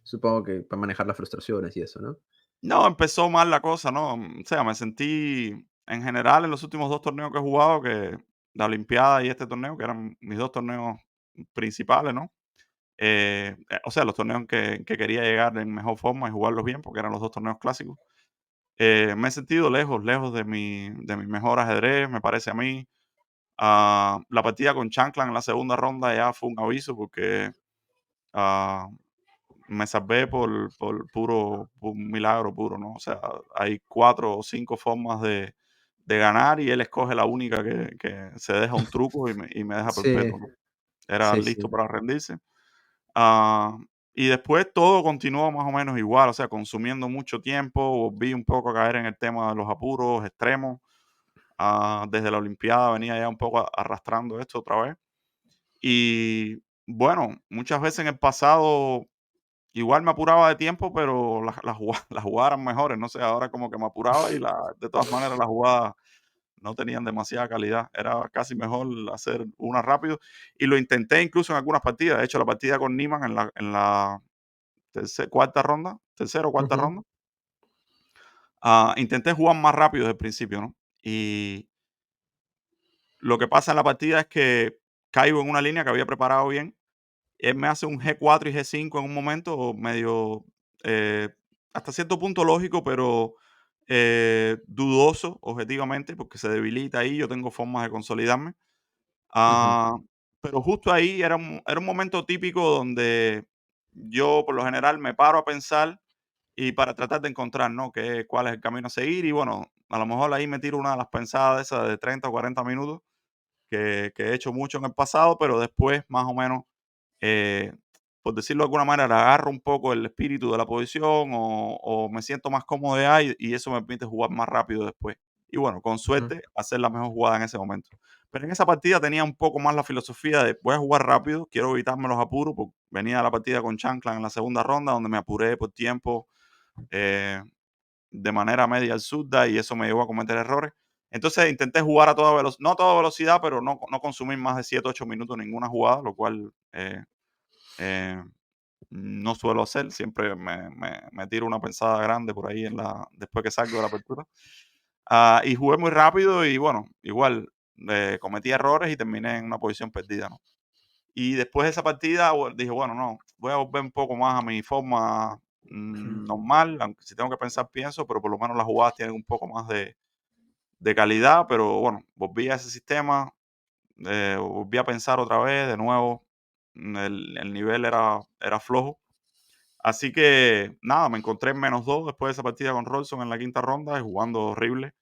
Supongo que para manejar las frustraciones y eso, ¿no? No, empezó mal la cosa, ¿no? O sea, me sentí en general en los últimos 2 torneos que he jugado, que la Olimpiada y este torneo, que eran mis 2 torneos principales, ¿no? O sea, los torneos en que quería llegar en mejor forma y jugarlos bien, porque eran los 2 torneos clásicos. Me he sentido lejos, lejos de mi mejor ajedrez, me parece a mí. La partida con Chanclan en la segunda ronda ya fue un aviso porque, ah, me salvé por por un milagro puro, ¿no? O sea, hay 4 o 5 formas de ganar y él escoge la única que se deja un truco y me deja Sí, perpetuo, ¿no? Era sí, listo sí. para rendirse. Ah, y después todo continuó más o menos igual, o sea, consumiendo mucho tiempo, volví un poco a caer en el tema de los apuros extremos. Desde la Olimpiada venía ya un poco arrastrando esto otra vez. Y bueno, muchas veces en el pasado igual me apuraba de tiempo, pero las jugadas eran mejores, no sé, ahora como que me apuraba y de todas maneras las jugadas no tenían demasiada calidad. Era casi mejor hacer una rápido. Y lo intenté incluso en algunas partidas. De hecho, la partida con Niman en la cuarta ronda, tercera o cuarta Ujú, ronda, intenté jugar más rápido desde el principio, ¿no? Y lo que pasa en la partida es que caigo en una línea que había preparado bien. Él me hace un G4 y G5 en un momento medio, eh, hasta cierto punto lógico, pero dudoso objetivamente, porque se debilita ahí. Yo tengo formas de consolidarme. ujú, Ah, pero justo ahí era un momento típico donde yo, por lo general, me paro a pensar y para tratar de encontrar, ¿no? Cuál es el camino a seguir. Y bueno, a lo mejor ahí me tiro una de las pensadas esas de 30 o 40 minutos que he hecho mucho en el pasado, pero después, más o menos, eh, por decirlo de alguna manera, le agarro un poco el espíritu de la posición o me siento más cómodo de ahí y eso me permite jugar más rápido después. Y bueno, con ujú, suerte, hacer la mejor jugada en ese momento. Pero en esa partida tenía un poco más la filosofía de voy a jugar rápido, quiero evitarme los apuros, porque venía de la partida con Chanclan en la segunda ronda, donde me apuré por tiempo, eh, de manera media al zurda y eso me llevó a cometer errores. Entonces intenté jugar a toda velocidad, no a toda velocidad, pero no consumir más de 7 8 minutos ninguna jugada, lo cual eh, no suelo hacer. Siempre me tiro una pensada grande por ahí después que salgo de la apertura. Y jugué muy rápido y bueno, igual cometí errores y terminé en una posición perdida, ¿no? Y después de esa partida dije, bueno, no, voy a volver un poco más a mi forma normal, aunque si tengo que pensar pienso, pero por lo menos las jugadas tienen un poco más de calidad, pero bueno, volví a ese sistema, volví a pensar otra vez, de nuevo, el nivel era flojo Así que nada, me encontré en -2 después de esa partida con Rolson en la quinta ronda, y jugando horrible.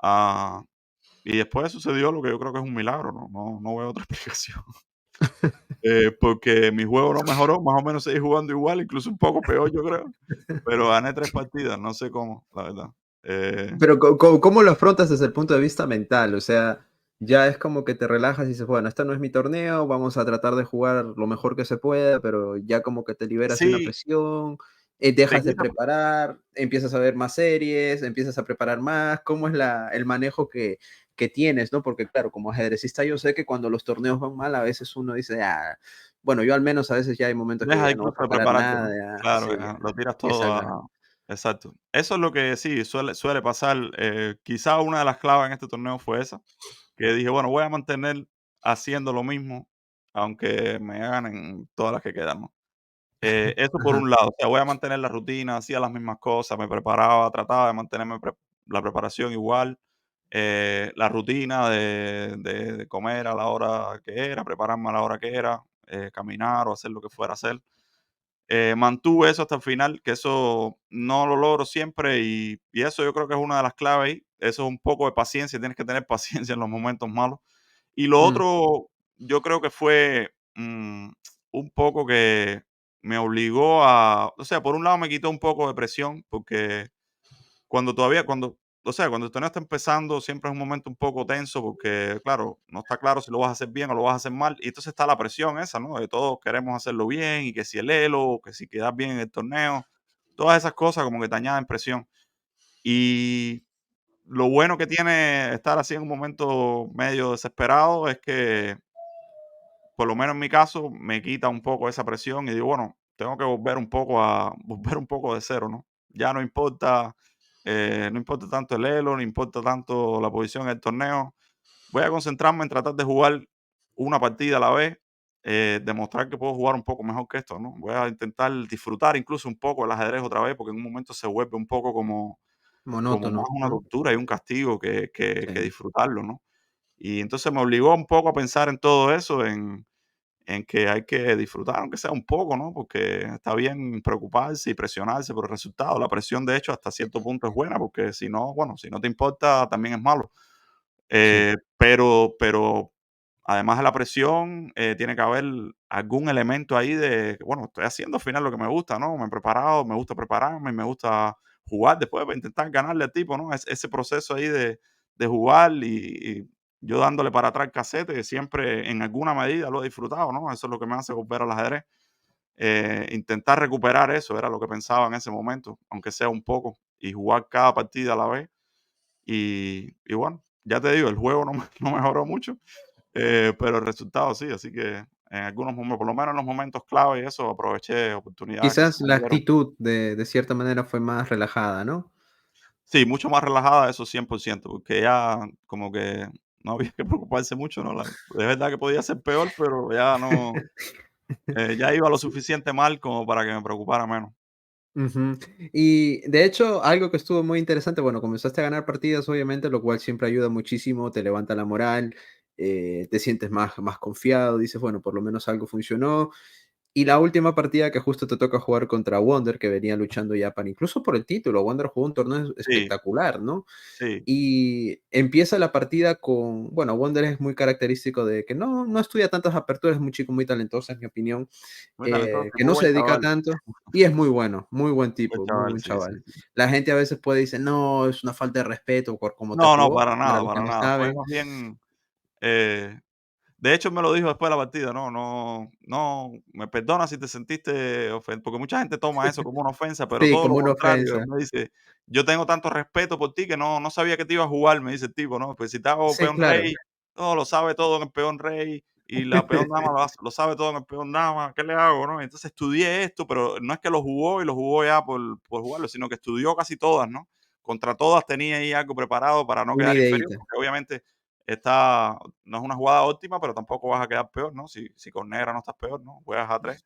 Ah, y después sucedió lo que yo creo que es un milagro, no veo otra explicación. Porque mi juego no mejoró, más o menos seguí jugando igual, incluso un poco peor, yo creo, pero gané 3 partidas, no sé cómo, la verdad. Eh, Pero, ¿cómo lo afrontas desde el punto de vista mental? O sea, ya es como que te relajas y dices, bueno, este no es mi torneo, vamos a tratar de jugar lo mejor que se pueda, pero ya como que te liberas de una sí, presión, te dejas de quita preparar, empiezas a ver más series, empiezas a preparar más. ¿Cómo es el manejo que tienes, no? Porque claro, como ajedrecista yo sé que cuando los torneos van mal, a veces uno dice, ah, bueno, yo al menos a veces ya hay momentos que dejas ya no voy a incluso de preparar prepararte, nada, ¿no? ya, Claro, sí, ya lo tiras empieza todo la... a exacto. Eso es lo que sí suele pasar. Quizá una de las claves en este torneo fue esa, que dije: "Bueno, voy a mantener haciendo lo mismo, aunque me ganen todas las que quedan", ¿no? Eso por Ajá. un lado, o sea, voy a mantener la rutina, hacía las mismas cosas, me preparaba, trataba de mantenerme la preparación igual, la rutina de comer a la hora que era, prepararme a la hora que era, caminar o hacer lo que fuera a hacer. Mantuve eso hasta el final, que eso no lo logro siempre y eso yo creo que es una de las claves ahí. Eso es un poco de paciencia, tienes que tener paciencia en los momentos malos. Y lo Mm, otro, yo creo que fue un poco que me obligó a, o sea, por un lado me quitó un poco de presión, porque o sea, cuando el torneo está empezando, siempre es un momento un poco tenso, porque, claro, no está claro si lo vas a hacer bien o lo vas a hacer mal. Y entonces está la presión esa, ¿no? De todos queremos hacerlo bien, y que si el elo, que si quedas bien en el torneo, todas esas cosas como que te añaden presión. Y lo bueno que tiene estar así en un momento medio desesperado es que, por lo menos en mi caso, me quita un poco esa presión y digo, bueno, tengo que volver un poco a volver un poco de cero, ¿no? Ya no importa, no importa tanto el elo, no importa tanto la posición en el torneo. Voy a concentrarme en tratar de jugar una partida a la vez, demostrar que puedo jugar un poco mejor que esto, ¿no? Voy a intentar disfrutar incluso un poco el ajedrez otra vez, porque en un momento se vuelve un poco como más monótono, una ¿no? tortura y un castigo que Sí, disfrutarlo, ¿no? Y entonces me obligó un poco a pensar en todo eso, en que hay que disfrutar, aunque sea un poco, ¿no? Porque está bien preocuparse y presionarse por el resultado. La presión, de hecho, hasta cierto punto es buena, porque si no, bueno, si no te importa, también es malo. sí, Pero además de la presión, tiene que haber algún elemento ahí de, que, bueno, estoy haciendo al final lo que me gusta, ¿no? Me he preparado, me gusta prepararme, me gusta jugar después para intentar ganarle al tipo, ¿no? Ese proceso ahí de jugar y yo dándole para atrás el casete, siempre en alguna medida lo he disfrutado, ¿no? Eso es lo que me hace volver al ajedrez. Intentar recuperar eso era lo que pensaba en ese momento, aunque sea un poco, y jugar cada partida a la vez y bueno, ya te digo, el juego no, no mejoró mucho, pero el resultado sí, así que en algunos momentos, por lo menos en los momentos clave y eso, aproveché oportunidades que se quizás me la dieron. actitud de cierta manera fue más relajada, ¿no? Sí, mucho más relajada, eso 100% porque ya como que no había que preocuparse mucho, ¿no? Es verdad que podía ser peor, pero ya no, ya iba lo Sí. suficiente mal como para que me preocupara menos. Ujú. Y de hecho, algo que estuvo muy interesante, bueno, comenzaste a ganar partidas, obviamente, lo cual siempre ayuda muchísimo, te levanta la moral, te sientes más confiado, dices, bueno, por lo menos algo funcionó. Y la última partida que justo te toca jugar contra Wonder, que venía luchando ya para incluso por el título. Wonder jugó un torneo Sí, espectacular, ¿no? sí, Y empieza la partida con, bueno, Wonder es muy característico de que no estudia tantas aperturas, es muy chico, muy talentoso, en mi opinión, muy talentoso, que muy no se buen dedica chaval, tanto y es muy bueno, muy buen buen tipo, muy chaval, buen sí, sí, chaval. sí. La gente a veces puede decir, no, es una falta de respeto por cómo te No, no, jugó, para los que para no nada. Fue saben. más bien, eh, de hecho, me lo dijo después de la partida, no, me perdona si te sentiste ofendido, porque mucha gente toma eso como una ofensa, pero Sí, todo lo como una contrario. ofensa. Me dice: "Yo tengo tanto respeto por ti que no sabía que te ibas a jugar", me dice el tipo, ¿no? Pues si te hago Sí, peón claro. rey, no, lo sabe todo en el peón rey, y la peón dama lo sabe todo en el peón dama, ¿qué le hago, no? Entonces estudié esto, pero no es que lo jugó y lo jugó ya por jugarlo, sino que estudió casi todas, ¿no? Contra todas tenía ahí algo preparado para no Una quedar inferior, ideita. porque obviamente está no es una jugada óptima, pero tampoco vas a quedar peor, ¿no? Si con negra no estás peor, ¿no? Juegas a 3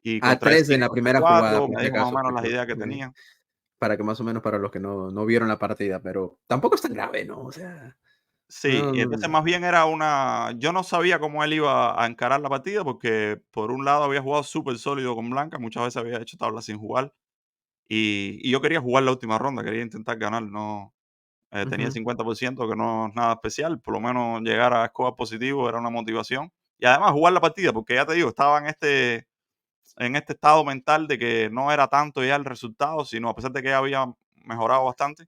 y A contra él 3 sí en la contra primera jugada, 4 por me si dijo más o acaso, menos las ideas que tenía. para que más o menos para los que no vieron la partida, pero tampoco es tan grave, ¿no? O sea, Sí, y entonces más bien era yo no sabía cómo él iba a encarar la partida, porque por un lado había jugado súper sólido con Blanca, muchas veces había hecho tablas sin jugar, y yo quería jugar la última ronda, quería intentar ganar, no, tenía el Ujú, 50%, que no es nada especial, por lo menos llegar a score positivo era una motivación. Y además jugar la partida, porque ya te digo, estaba en este estado mental de que no era tanto ya el resultado, sino a pesar de que había mejorado bastante,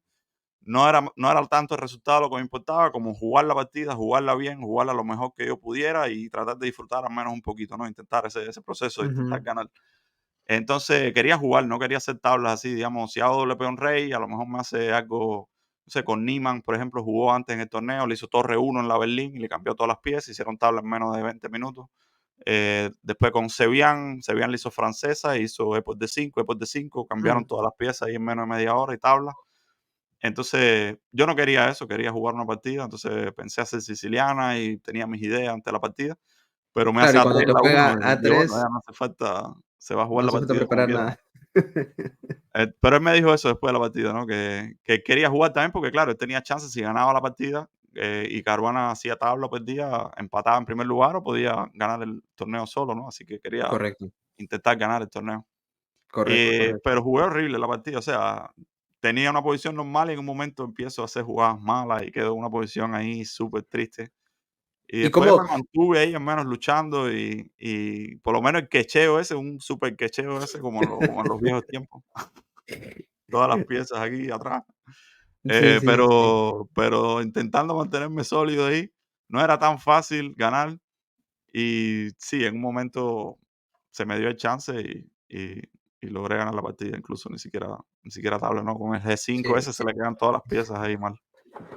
no era tanto el resultado lo que me importaba, como jugar la partida, jugarla bien, jugarla lo mejor que yo pudiera y tratar de disfrutar al menos un poquito, ¿no? Intentar ese proceso de intentar ujú. ganar. Entonces quería jugar, no quería hacer tablas así, digamos, si hago doble peón rey, a lo mejor me hace algo, no sé, con Niemann, por ejemplo, jugó antes en el torneo, le hizo torre uno en la Berlín y le cambió todas las piezas, hicieron tablas en menos de 20 minutos. Después con Sevian le hizo francesa, hizo epos de 5, cambiaron Mm, todas las piezas ahí en menos de media hora y tabla. Entonces, yo no quería eso, quería jugar una partida, entonces pensé hacer siciliana y tenía mis ideas ante la partida, pero me claro, hace y a cuando 3 te la juega 1 a y yo, bueno, ya tres no hace falta, se va a jugar no la hace falta partida como preparar quiera. nada. Pero él me dijo eso después de la partida, ¿no? Que quería jugar también porque, claro, él tenía chances si ganaba la partida y Caruana hacía tabla o perdía, empataba en primer lugar o podía ganar el torneo solo, ¿no? Así que quería Correcto, intentar ganar el torneo. correcto, correcto. Pero jugué horrible la partida, o sea, tenía una posición normal y en un momento empiezo a hacer jugadas malas y quedo en una posición ahí súper triste. Y ¿Y después me cómo? mantuve ahí al menos luchando y por lo menos el quecheo ese, un super quecheo ese como en los viejos tiempos, todas las piezas aquí atrás. Sí, sí, sí. Pero intentando mantenerme sólido ahí, no era tan fácil ganar. Y sí, en un momento se me dio el chance y logré ganar la partida, incluso ni siquiera tabla, ¿no? Con el G5 Sí, ese se sí. le quedan todas las piezas ahí mal.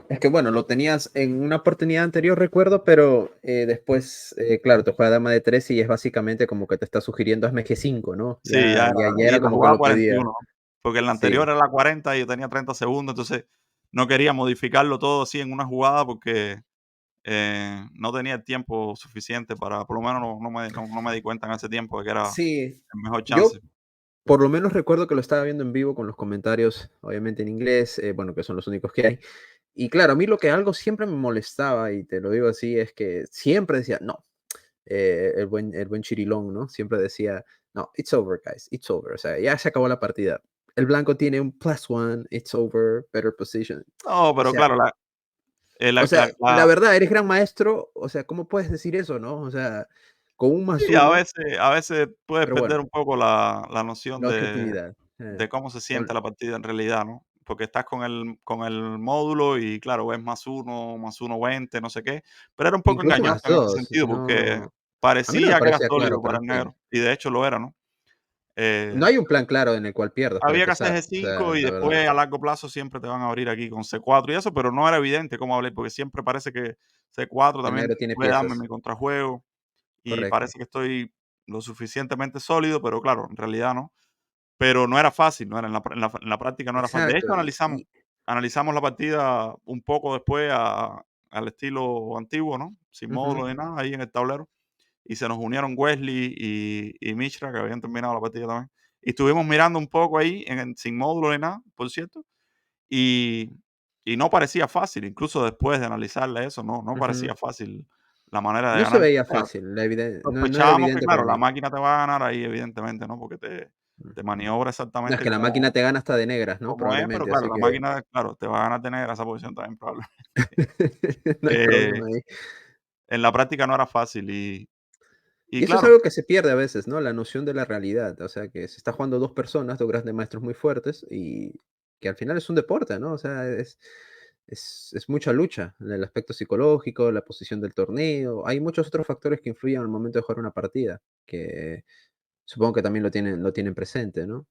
Es que bueno, lo tenías en una oportunidad anterior, recuerdo, pero después, claro, te juega dama de 3 y es básicamente como que te está sugiriendo hazme G5, ¿no? Sí, ya Ya y era en la como que jugada lo 41, pedía. ¿no? Porque en la anterior Sí, era la 40 y yo tenía 30 segundos, entonces no quería modificarlo todo así en una jugada porque, no tenía el tiempo suficiente para por lo menos no me di cuenta en ese tiempo de que era sí. el mejor chance. Yo por lo menos recuerdo que lo estaba viendo en vivo con los comentarios, obviamente en inglés, bueno, que son los únicos que hay. Y claro, a mí lo que algo siempre me molestaba, y te lo digo así, es que siempre decía, no, el buen Chirilón, ¿no? Siempre decía, no, it's over, guys, it's over. O sea, ya se acabó la partida. El blanco tiene un +1, it's over, better position. No, O pero sea, claro, la eh, o la sea, la la la verdad, eres gran maestro, o sea, ¿cómo puedes decir eso, no? O sea, con un más sí, a uno, veces a veces puedes pero bueno, perder un poco la noción la de objetividad. de cómo se Con- siente la partida en realidad, ¿no? Porque estás con el módulo y claro, ves +1, +1,20, no sé qué, pero era un poco incluso engañoso más en ese dos, sentido porque no. A mí no me parecía que era parecía claro sólido para para el nada. negro y de hecho lo era, ¿no? No Eh, hay un plan claro en el cual pierdas para había que hacer empezar, o G5 sea, y la verdad. después a largo plazo siempre te van a abrir aquí con C4 y eso, pero no era evidente cómo abrir, porque siempre parece que C4 El también negro tiene puede darme piezas, mi contrajuego y correcto. parece que estoy lo suficientemente sólido, pero claro, en realidad no. Pero no era fácil, no era en la práctica no era fácil. De Exacto, hecho, analizamos la partida un poco después al estilo antiguo, ¿no? Sin ujú, módulo ni nada, ahí en el tablero. Y se nos unieron Wesley y Mishra, que habían terminado la partida también. Y estuvimos mirando un poco ahí, sin módulo ni nada, por cierto. Y, y no parecía fácil, incluso después de analizarle eso, no ujú. parecía fácil la manera de No se ganar. veía O sea, fácil, no era sospechábamos que, evidente para claro, la mí. máquina te va a ganar ahí, evidentemente, ¿no? Porque te maniobra No, es exactamente que la como máquina te gana hasta de negras, ¿no? como es, pero Probablemente, claro, así la que máquina, claro, te va a ganar tener esa posición también probablemente. no hay Eh, problema ahí. en la práctica no era fácil y Y eso es claro, algo que se pierde a veces, ¿no? La noción de la realidad, o sea, que se está jugando 2 personas, 2 grandes maestros muy fuertes y que al final es un deporte, ¿no? O sea, es mucha lucha, en el aspecto psicológico, la posición del torneo, hay muchos otros factores que influyen al momento de jugar una partida, que supongo que también lo tienen presente, ¿no?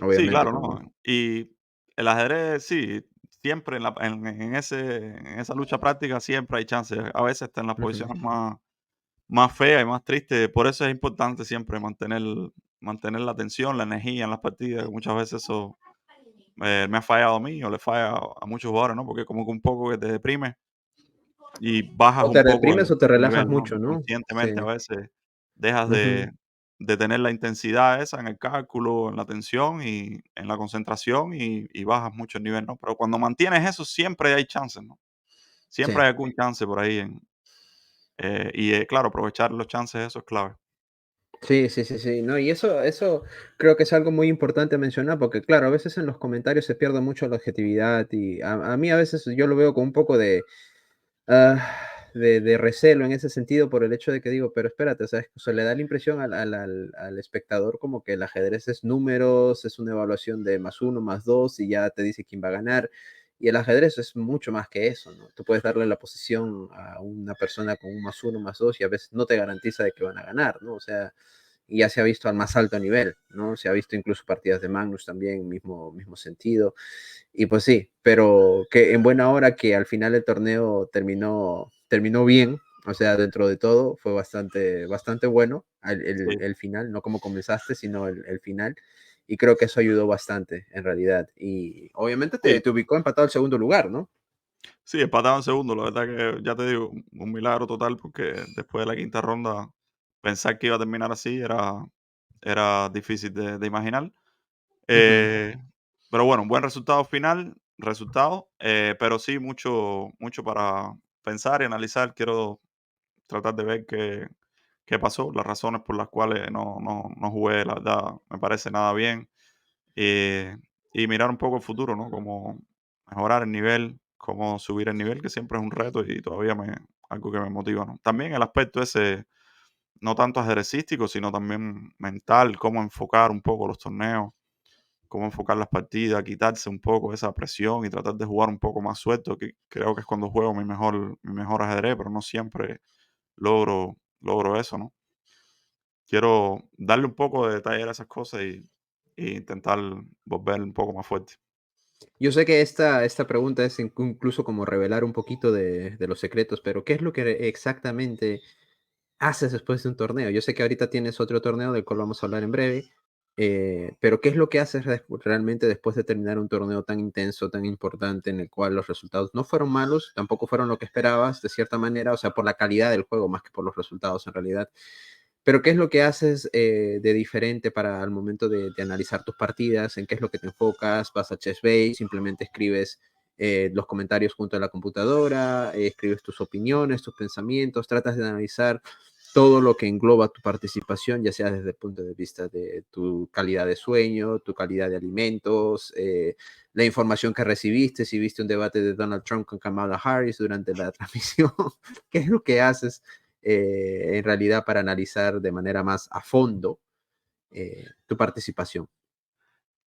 sí, Obviamente claro, como ¿no? Y el ajedrez, sí, siempre en esa lucha práctica siempre hay chances. A veces está en las ujú, posiciones más feas y más tristes. Por eso es importante siempre mantener la atención, la energía en las partidas. Muchas veces eso me ha fallado a mí o le falla a muchos jugadores, ¿no? Porque como que un poco que te deprime y bajas o te un poco reprimes o te el relajas nivel, ¿no? mucho, ¿no? Sí, Inconscientemente a veces dejas ujú. de tener la intensidad esa en el cálculo, en la atención y en la concentración y bajas mucho el nivel, ¿no? Pero cuando mantienes eso siempre hay chances, ¿no? Sí. siempre hay algún chance por ahí claro, aprovechar los chances, eso es clave. Sí, sí, sí, sí, no, y eso creo que es algo muy importante mencionar, porque claro, a veces en los comentarios se pierde mucho la objetividad y a mí a veces yo lo veo con un poco ah, de recelo en ese sentido por el hecho de que digo, pero espérate, o sea, se le da la impresión al espectador como que el ajedrez es números, es una evaluación de más uno, más dos y ya te dice quién va a ganar. Y el ajedrez es mucho más que eso, ¿no? Tú puedes darle la posición a una persona con un más uno, más dos y a veces no te garantiza de que van a ganar, ¿no? O sea, y ya se ha visto al más alto nivel, ¿no? Se ha visto incluso partidas de Magnus también, mismo sentido. Y pues sí, pero que en buena hora que al final el torneo terminó bien, o sea, dentro de todo fue bastante bueno Sí, el final, no como comenzaste, sino el final. Y creo que eso ayudó bastante, en realidad. Y obviamente sí, te ubicó empatado al segundo lugar, ¿no? sí, empatado en segundo, la verdad que ya te digo, un milagro total porque después de la quinta ronda pensar que iba a terminar así era difícil de imaginar. Ujú. Eh, pero bueno, un buen resultado, pero sí mucho para pensar y analizar. Quiero tratar de ver qué pasó, las razones por las cuales no jugué, la verdad, me parece nada bien. eh, y mirar un poco el futuro, ¿no? Cómo mejorar el nivel, cómo subir el nivel, que siempre es un reto y todavía algo que me motiva, ¿no? También el aspecto ese, no tanto ajedrecístico, sino también mental, cómo enfocar un poco los torneos, cómo enfocar las partidas, quitarse un poco esa presión y tratar de jugar un poco más suelto, que creo que es cuando juego mi mejor ajedrez, pero no siempre logro eso, ¿no? Quiero darle un poco de detalle a esas cosas y intentar volver un poco más fuerte. Yo sé que esta pregunta es incluso como revelar un poquito de los secretos, pero ¿qué es lo que exactamente haces después de un torneo? Yo sé que ahorita tienes otro torneo del cual vamos a hablar en breve, pero ¿qué es lo que haces realmente después de terminar un torneo tan intenso, tan importante, en el cual los resultados no fueron malos, tampoco fueron lo que esperabas, de cierta manera, o sea, por la calidad del juego más que por los resultados en realidad? Pero ¿qué es lo que haces de diferente para al momento de analizar tus partidas? ¿En qué es lo que te enfocas? ¿Vas a Chessbase? ¿Simplemente escribes los comentarios junto a la computadora? ¿Escribes tus opiniones, tus pensamientos? ¿Tratas de analizar todo lo que engloba tu participación, ya sea desde el punto de vista de tu calidad de sueño, tu calidad de alimentos, la información que recibiste, si viste un debate de Donald Trump con Kamala Harris durante la transmisión? ¿Qué es lo que haces en realidad para analizar de manera más a fondo tu participación?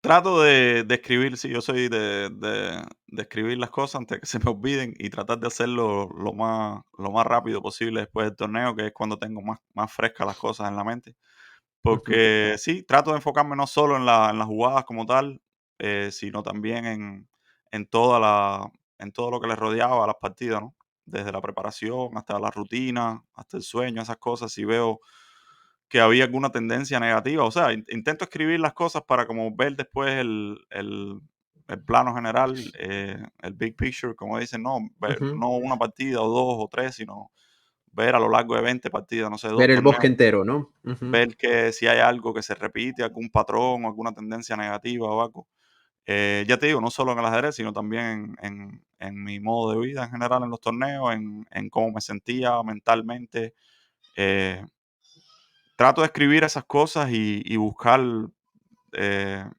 Trato de escribir, sí, yo soy de escribir las cosas antes que se me olviden y tratar de hacerlo lo más rápido posible después del torneo, que es cuando tengo más frescas las cosas en la mente. Ujú, Porque sí, trato de enfocarme no solo en las jugadas como tal, sino también en todo lo que le rodeaba a las partidas, ¿no? Desde la preparación hasta la rutina, hasta el sueño, esas cosas. Si veo que había alguna tendencia negativa, o sea, intento escribir las cosas para como ver después el plano general, el big picture, como dicen, no, ujú. no una partida o dos o tres, sino ver a lo largo de 20 partidas, no sé, dos Ver el torneos, bosque entero, ¿no? Ujú, ver que si hay algo que se repite, algún patrón o alguna tendencia negativa o algo. Ya te digo, no solo en el ajedrez, sino también en mi modo de vida en general en los torneos, en cómo me sentía mentalmente. Eh, Trato de escribir esas cosas y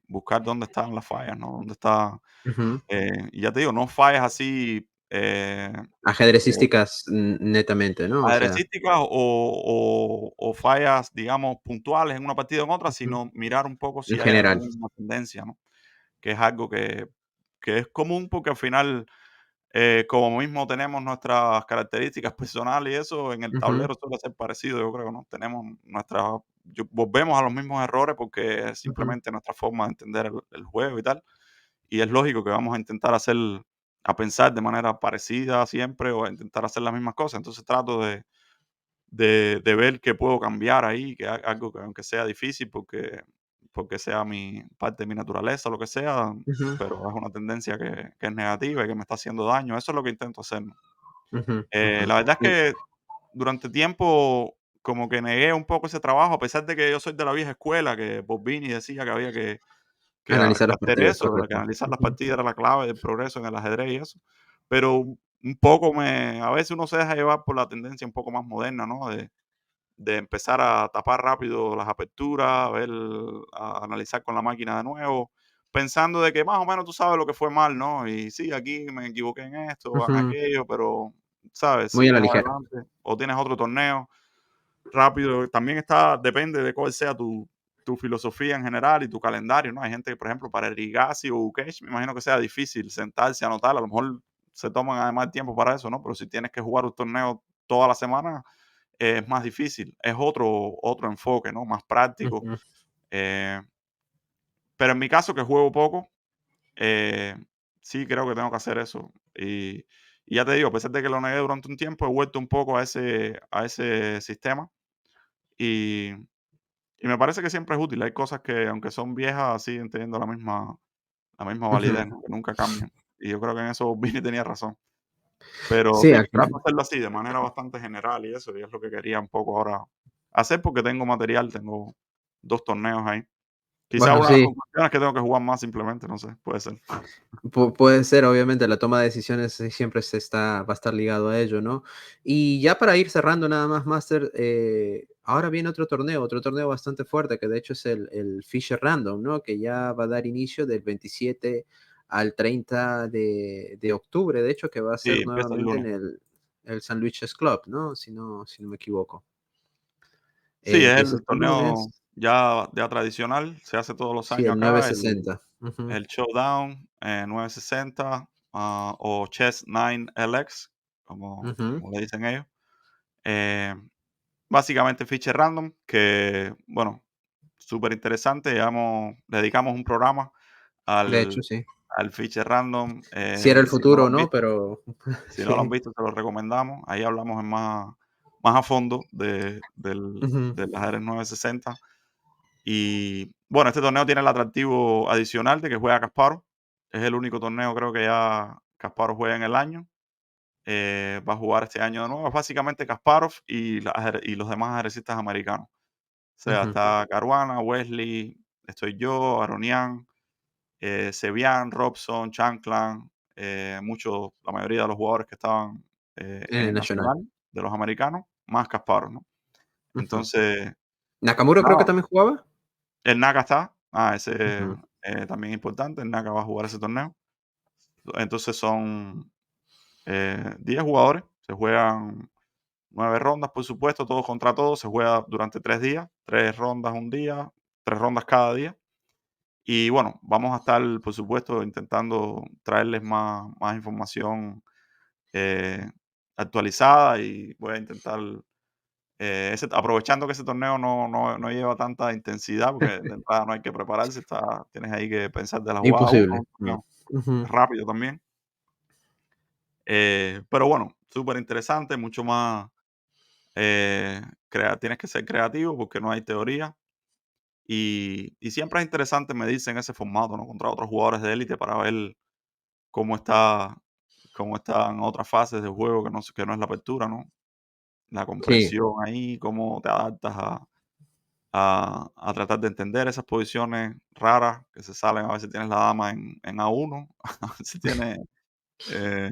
buscar dónde están las fallas, ¿no? Dónde está, ujú. y ya te digo, no fallas así Ajedrecísticas netamente, ¿no? O sea, ajedrecísticas o fallas, digamos, puntuales en una partida o en otra, ujú, sino mirar un poco en si hay general. alguna tendencia, ¿no? Que es algo que es común porque al final, como mismo tenemos nuestras características personales y eso, en el Ujú, tablero suele ser parecido, yo creo, ¿no? Tenemos volvemos a los mismos errores porque es ujú, simplemente nuestra forma de entender el juego y tal. Y es lógico que vamos a pensar de manera parecida siempre o a intentar hacer las mismas cosas. Entonces trato de ver qué puedo cambiar ahí, que algo que aunque sea difícil porque sea parte de mi naturaleza o lo que sea, ujú, pero es una tendencia que es negativa y que me está haciendo daño. Eso es lo que intento hacer, ¿no? ujú, ujú. La verdad es Y que durante tiempo como que negué un poco ese trabajo, a pesar de que yo soy de la vieja escuela, que Bobini decía que había que analizar las hacer partidas, eso, de que correcto. analizar las Ujú, partidas era la clave del progreso en el ajedrez y eso. Pero un poco a veces uno se deja llevar por la tendencia un poco más moderna, ¿no? De empezar a tapar rápido las aperturas, a analizar con la máquina de nuevo, pensando de que más o menos tú sabes lo que fue mal, ¿no? Y sí, aquí me equivoqué en esto, en Ujú. aquello, pero, ¿sabes? Muy a Sigues la ligera. adelante o tienes otro torneo rápido. También está, depende de cuál sea tu filosofía en general y tu calendario, ¿no? Hay gente que, por ejemplo, para el Rigasi o Ukesh, me imagino que sea difícil sentarse a anotar, a lo mejor se toman además tiempo para eso, ¿no? Pero si tienes que jugar un torneo toda la semana, es más difícil, es otro enfoque, ¿no? Más práctico. Ujú, eh, pero en mi caso, que juego poco, eh, sí creo que tengo que hacer eso. Y ya te digo, a pesar de que lo negué durante un tiempo, he vuelto un poco a ese sistema y, y me parece que siempre es útil. Hay cosas que, aunque son viejas, siguen teniendo la misma validez, ujú. ¿no? Que nunca cambian. Y yo creo que en eso Vini tenía razón. Pero Sí, sí, al trato final. de hacerlo así, de manera bastante general y eso, y es lo que quería un poco ahora hacer porque tengo material, tengo 2 torneos ahí. Quizá Bueno, una de las sí. conclusiones es que tengo que jugar más simplemente, no sé, puede ser. Puede ser, obviamente, la toma de decisiones siempre va a estar ligado a ello, ¿no? Y ya para ir cerrando nada más, Master, ahora viene otro torneo bastante fuerte, que de hecho es el Fisher Random, ¿no? Que ya va a dar inicio del 27 al 30 de octubre, de hecho, que va a Sí, ser empieza el nuevamente lunes. en el San Luis Club, ¿no? Si no me equivoco. Sí, es Empieza el este torneo lunes, ya tradicional, se hace todos los sí, años el acá, 960. Ujú, el Showdown, 960, o Chess 9 LX, ujú. como le dicen ellos. Eh, Básicamente ficha random que, bueno, súper interesante, le dedicamos un programa De hecho, al sí. al Feature Random. Si era el Si no lo futuro, han ¿no? visto Pero si no lo han visto, se lo recomendamos. Ahí hablamos más a fondo ujú, del ajedrez 960. Y bueno, este torneo tiene el atractivo adicional de que juega Kasparov. Es el único torneo, creo que ya Kasparov juega en el año. Va a jugar este año de nuevo. Es básicamente Kasparov y los demás ajedrecistas americanos. O sea, ujú. está Caruana, Wesley, estoy yo, Aronian, Sevian, Robson, Chanclan, la mayoría de los jugadores que estaban En en el el Nacional. Nacional de los americanos, más Kasparov, ¿no? Ujú. Entonces, ¿Nakamura creo que nada, también jugaba? el Naka está, ese Ujú. también importante, el Naka va a jugar ese torneo. Entonces son 10 jugadores, se juegan 9 rondas, por supuesto, todos contra todos, se juega durante 3 días, 3 rondas un día, 3 rondas cada día. Y bueno, vamos a estar, por supuesto, intentando traerles más información eh, actualizada y voy a intentar, aprovechando que ese torneo no lleva tanta intensidad, porque de entrada no hay que prepararse, tienes ahí que pensar de la jugada uno, Imposible. un Mm. torneo Ujú. rápido también. Pero bueno, súper interesante, mucho más, tienes que ser creativo porque no hay teoría. Y siempre es interesante medirse en ese formato, ¿no? Contra otros jugadores de élite para ver cómo está, cómo están otras fases del juego que no es la apertura, ¿no? La Sí, comprensión ahí, cómo te adaptas a tratar de entender esas posiciones raras que se salen. A veces tienes la dama en A1, a veces tienes eh,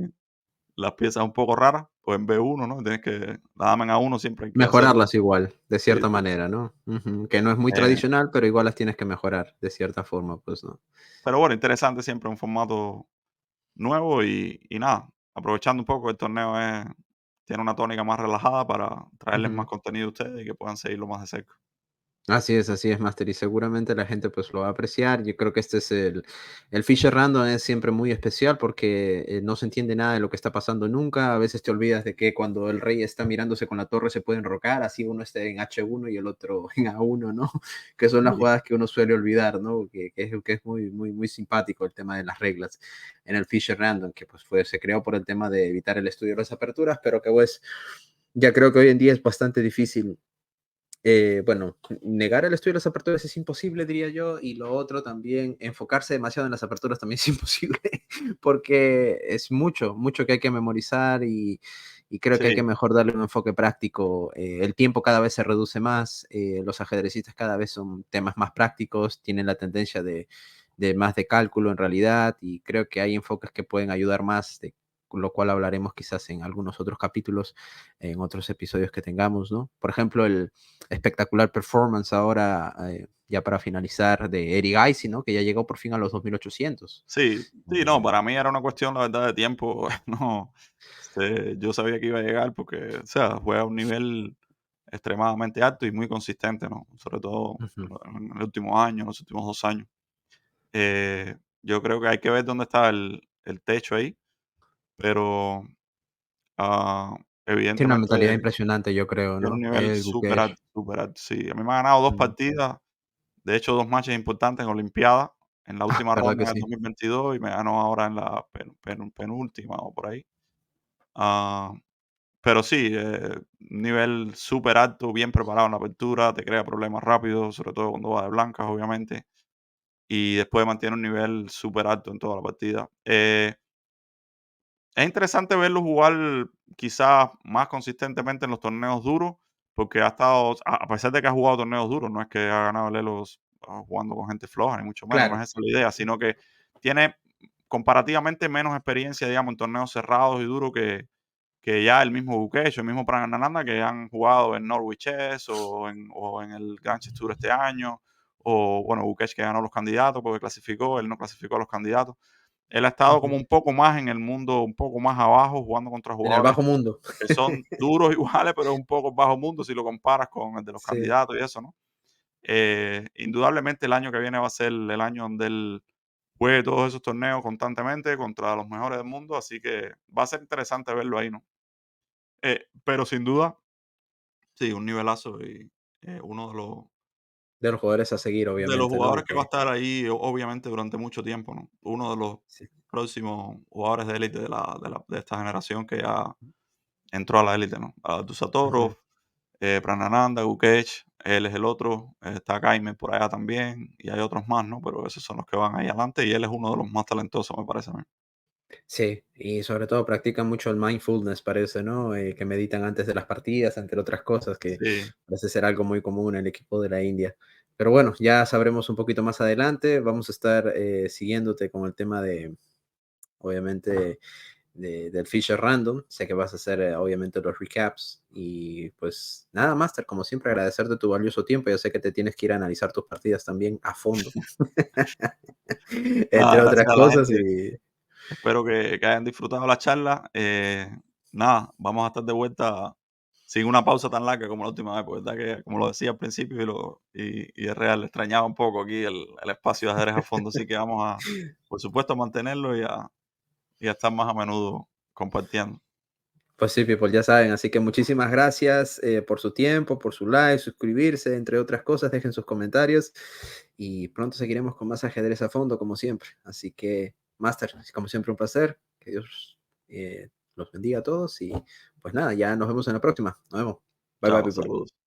las piezas un poco raras, o en B1, ¿no? La dama en A1 siempre hay que hacer. mejorarlas igual, de Sí, cierta sí. manera, ¿no? Ujú. Que no es muy Eh, tradicional, pero igual las tienes que mejorar de cierta forma, pues, ¿no? pero bueno, interesante siempre un formato nuevo y nada, aprovechando un poco el torneo tiene una tónica más relajada para traerles más Ujú. contenido a ustedes y que puedan seguirlo más de cerca. Así es, Master, y seguramente la gente pues lo va a apreciar. Yo creo que este es el Fisher Random es siempre muy especial porque no se entiende nada de lo que está pasando nunca. A veces te olvidas de que cuando el rey está mirándose con la torre se puede enrocar, así uno esté en H1 y el otro en A1, ¿no? Que son las Sí, jugadas que uno suele olvidar, ¿no? Que es muy simpático el tema de las reglas en el Fisher Random, que pues se creó por el tema de evitar el estudio de las aperturas, pero que pues ya creo que hoy en día es bastante difícil bueno, negar el estudio de las aperturas es imposible, diría yo, y lo otro también, enfocarse demasiado en las aperturas también es imposible, porque es mucho que hay que memorizar y creo que hay que sí, mejor darle un enfoque práctico. El tiempo cada vez se reduce más, los ajedrecistas cada vez son temas más prácticos, tienen la tendencia de más de cálculo en realidad, y creo que hay enfoques que pueden ayudar más lo cual hablaremos quizás en algunos otros capítulos, en otros episodios que tengamos, ¿no? Por ejemplo, el espectacular performance ahora, ya para finalizar, de Eric Gaisy, ¿no? Que ya llegó por fin a los 2800. Sí, sí, no, Eh, para mí era una cuestión, la verdad, de tiempo. No, yo sabía que iba a llegar porque, o sea, juega a un nivel extremadamente alto y muy consistente, ¿no? Sobre todo Ujú. en el último año, en los últimos 2 años. Yo creo que hay que ver dónde está el techo ahí, pero ah, Tiene una evidentemente mentalidad impresionante, yo creo, tiene un ¿no? nivel El súper Gukesh. alto, súper alto. Sí, a mí me ha ganado dos Mm. partidas, de hecho 2 matches importantes en Olimpiada, en la última ¿Verdad ronda que en el sí? 2022 y me ganó ahora en la penúltima o por ahí. Ah, pero sí, nivel súper alto, bien preparado en la apertura, te crea problemas rápidos, sobre todo cuando va de blancas, obviamente, y después mantiene un nivel súper alto en toda la partida. Es interesante verlo jugar quizás más consistentemente en los torneos duros, porque ha estado, a pesar de que ha jugado torneos duros, no es que ha ganado el Elo jugando con gente floja, ni mucho menos, no Claro. es esa la idea, sino que tiene comparativamente menos experiencia, digamos, en torneos cerrados y duros que ya el mismo Bukesh, el mismo Pranananda, que han jugado en Norwich Chess o en el Grand Chess Tour este año, o bueno, Bukesh que ganó los candidatos porque clasificó, él no clasificó a los candidatos. Él ha estado Ujú. como un poco más en el mundo, un poco más abajo, jugando contra En el jugadores bajo mundo. que son duros iguales, pero un poco bajo mundo si lo comparas con el de los Sí. candidatos y eso, ¿no? Indudablemente el año que viene va a ser el año donde él juegue todos esos torneos constantemente contra los mejores del mundo, así que va a ser interesante verlo ahí, ¿no? Pero sin duda, sí, un nivelazo y uno De los jugadores a seguir, de los obviamente, ¿no? jugadores que va a estar ahí, obviamente, durante mucho tiempo, ¿no? Uno de los Sí. próximos jugadores de élite de esta generación que ya entró a la élite, ¿no? A Ujú. Dusatorov, Pranananda, Gukesh, él es el otro, está Jaime por allá también, y hay otros más, ¿no? Pero esos son los que van ahí adelante y él es uno de los más talentosos, me parece a mí. Sí, y sobre todo practican mucho el mindfulness, parece, ¿no? Que meditan antes de las partidas, entre otras cosas, que Sí, parece ser algo muy común en el equipo de la India. Pero bueno, ya sabremos un poquito más adelante. Vamos a estar siguiéndote con el tema de, obviamente, del Fisher Random. Sé que vas a hacer, obviamente, los recaps. Y pues nada, Master, como siempre, agradecerte tu valioso tiempo. Yo sé que te tienes que ir a analizar tus partidas también a fondo, nada, entre otras gracias a la cosas. gente. Y Espero que hayan disfrutado la charla. Nada, vamos a estar de vuelta sin una pausa tan larga como la última vez, pues, verdad que, como lo decía al principio, y es real, extrañaba un poco aquí el espacio de ajedrez a fondo, así que vamos a, por supuesto, a mantenerlo y a estar más a menudo compartiendo. pues sí, people, ya saben. Así que muchísimas gracias por su tiempo, por su like, suscribirse, entre otras cosas. Dejen sus comentarios y pronto seguiremos con más ajedrez a fondo, como siempre. Así que, Master, como siempre, un placer. Que Dios los bendiga a todos y pues nada, ya nos vemos en la próxima. Nos vemos. Bye bye, Chao, people. saludos.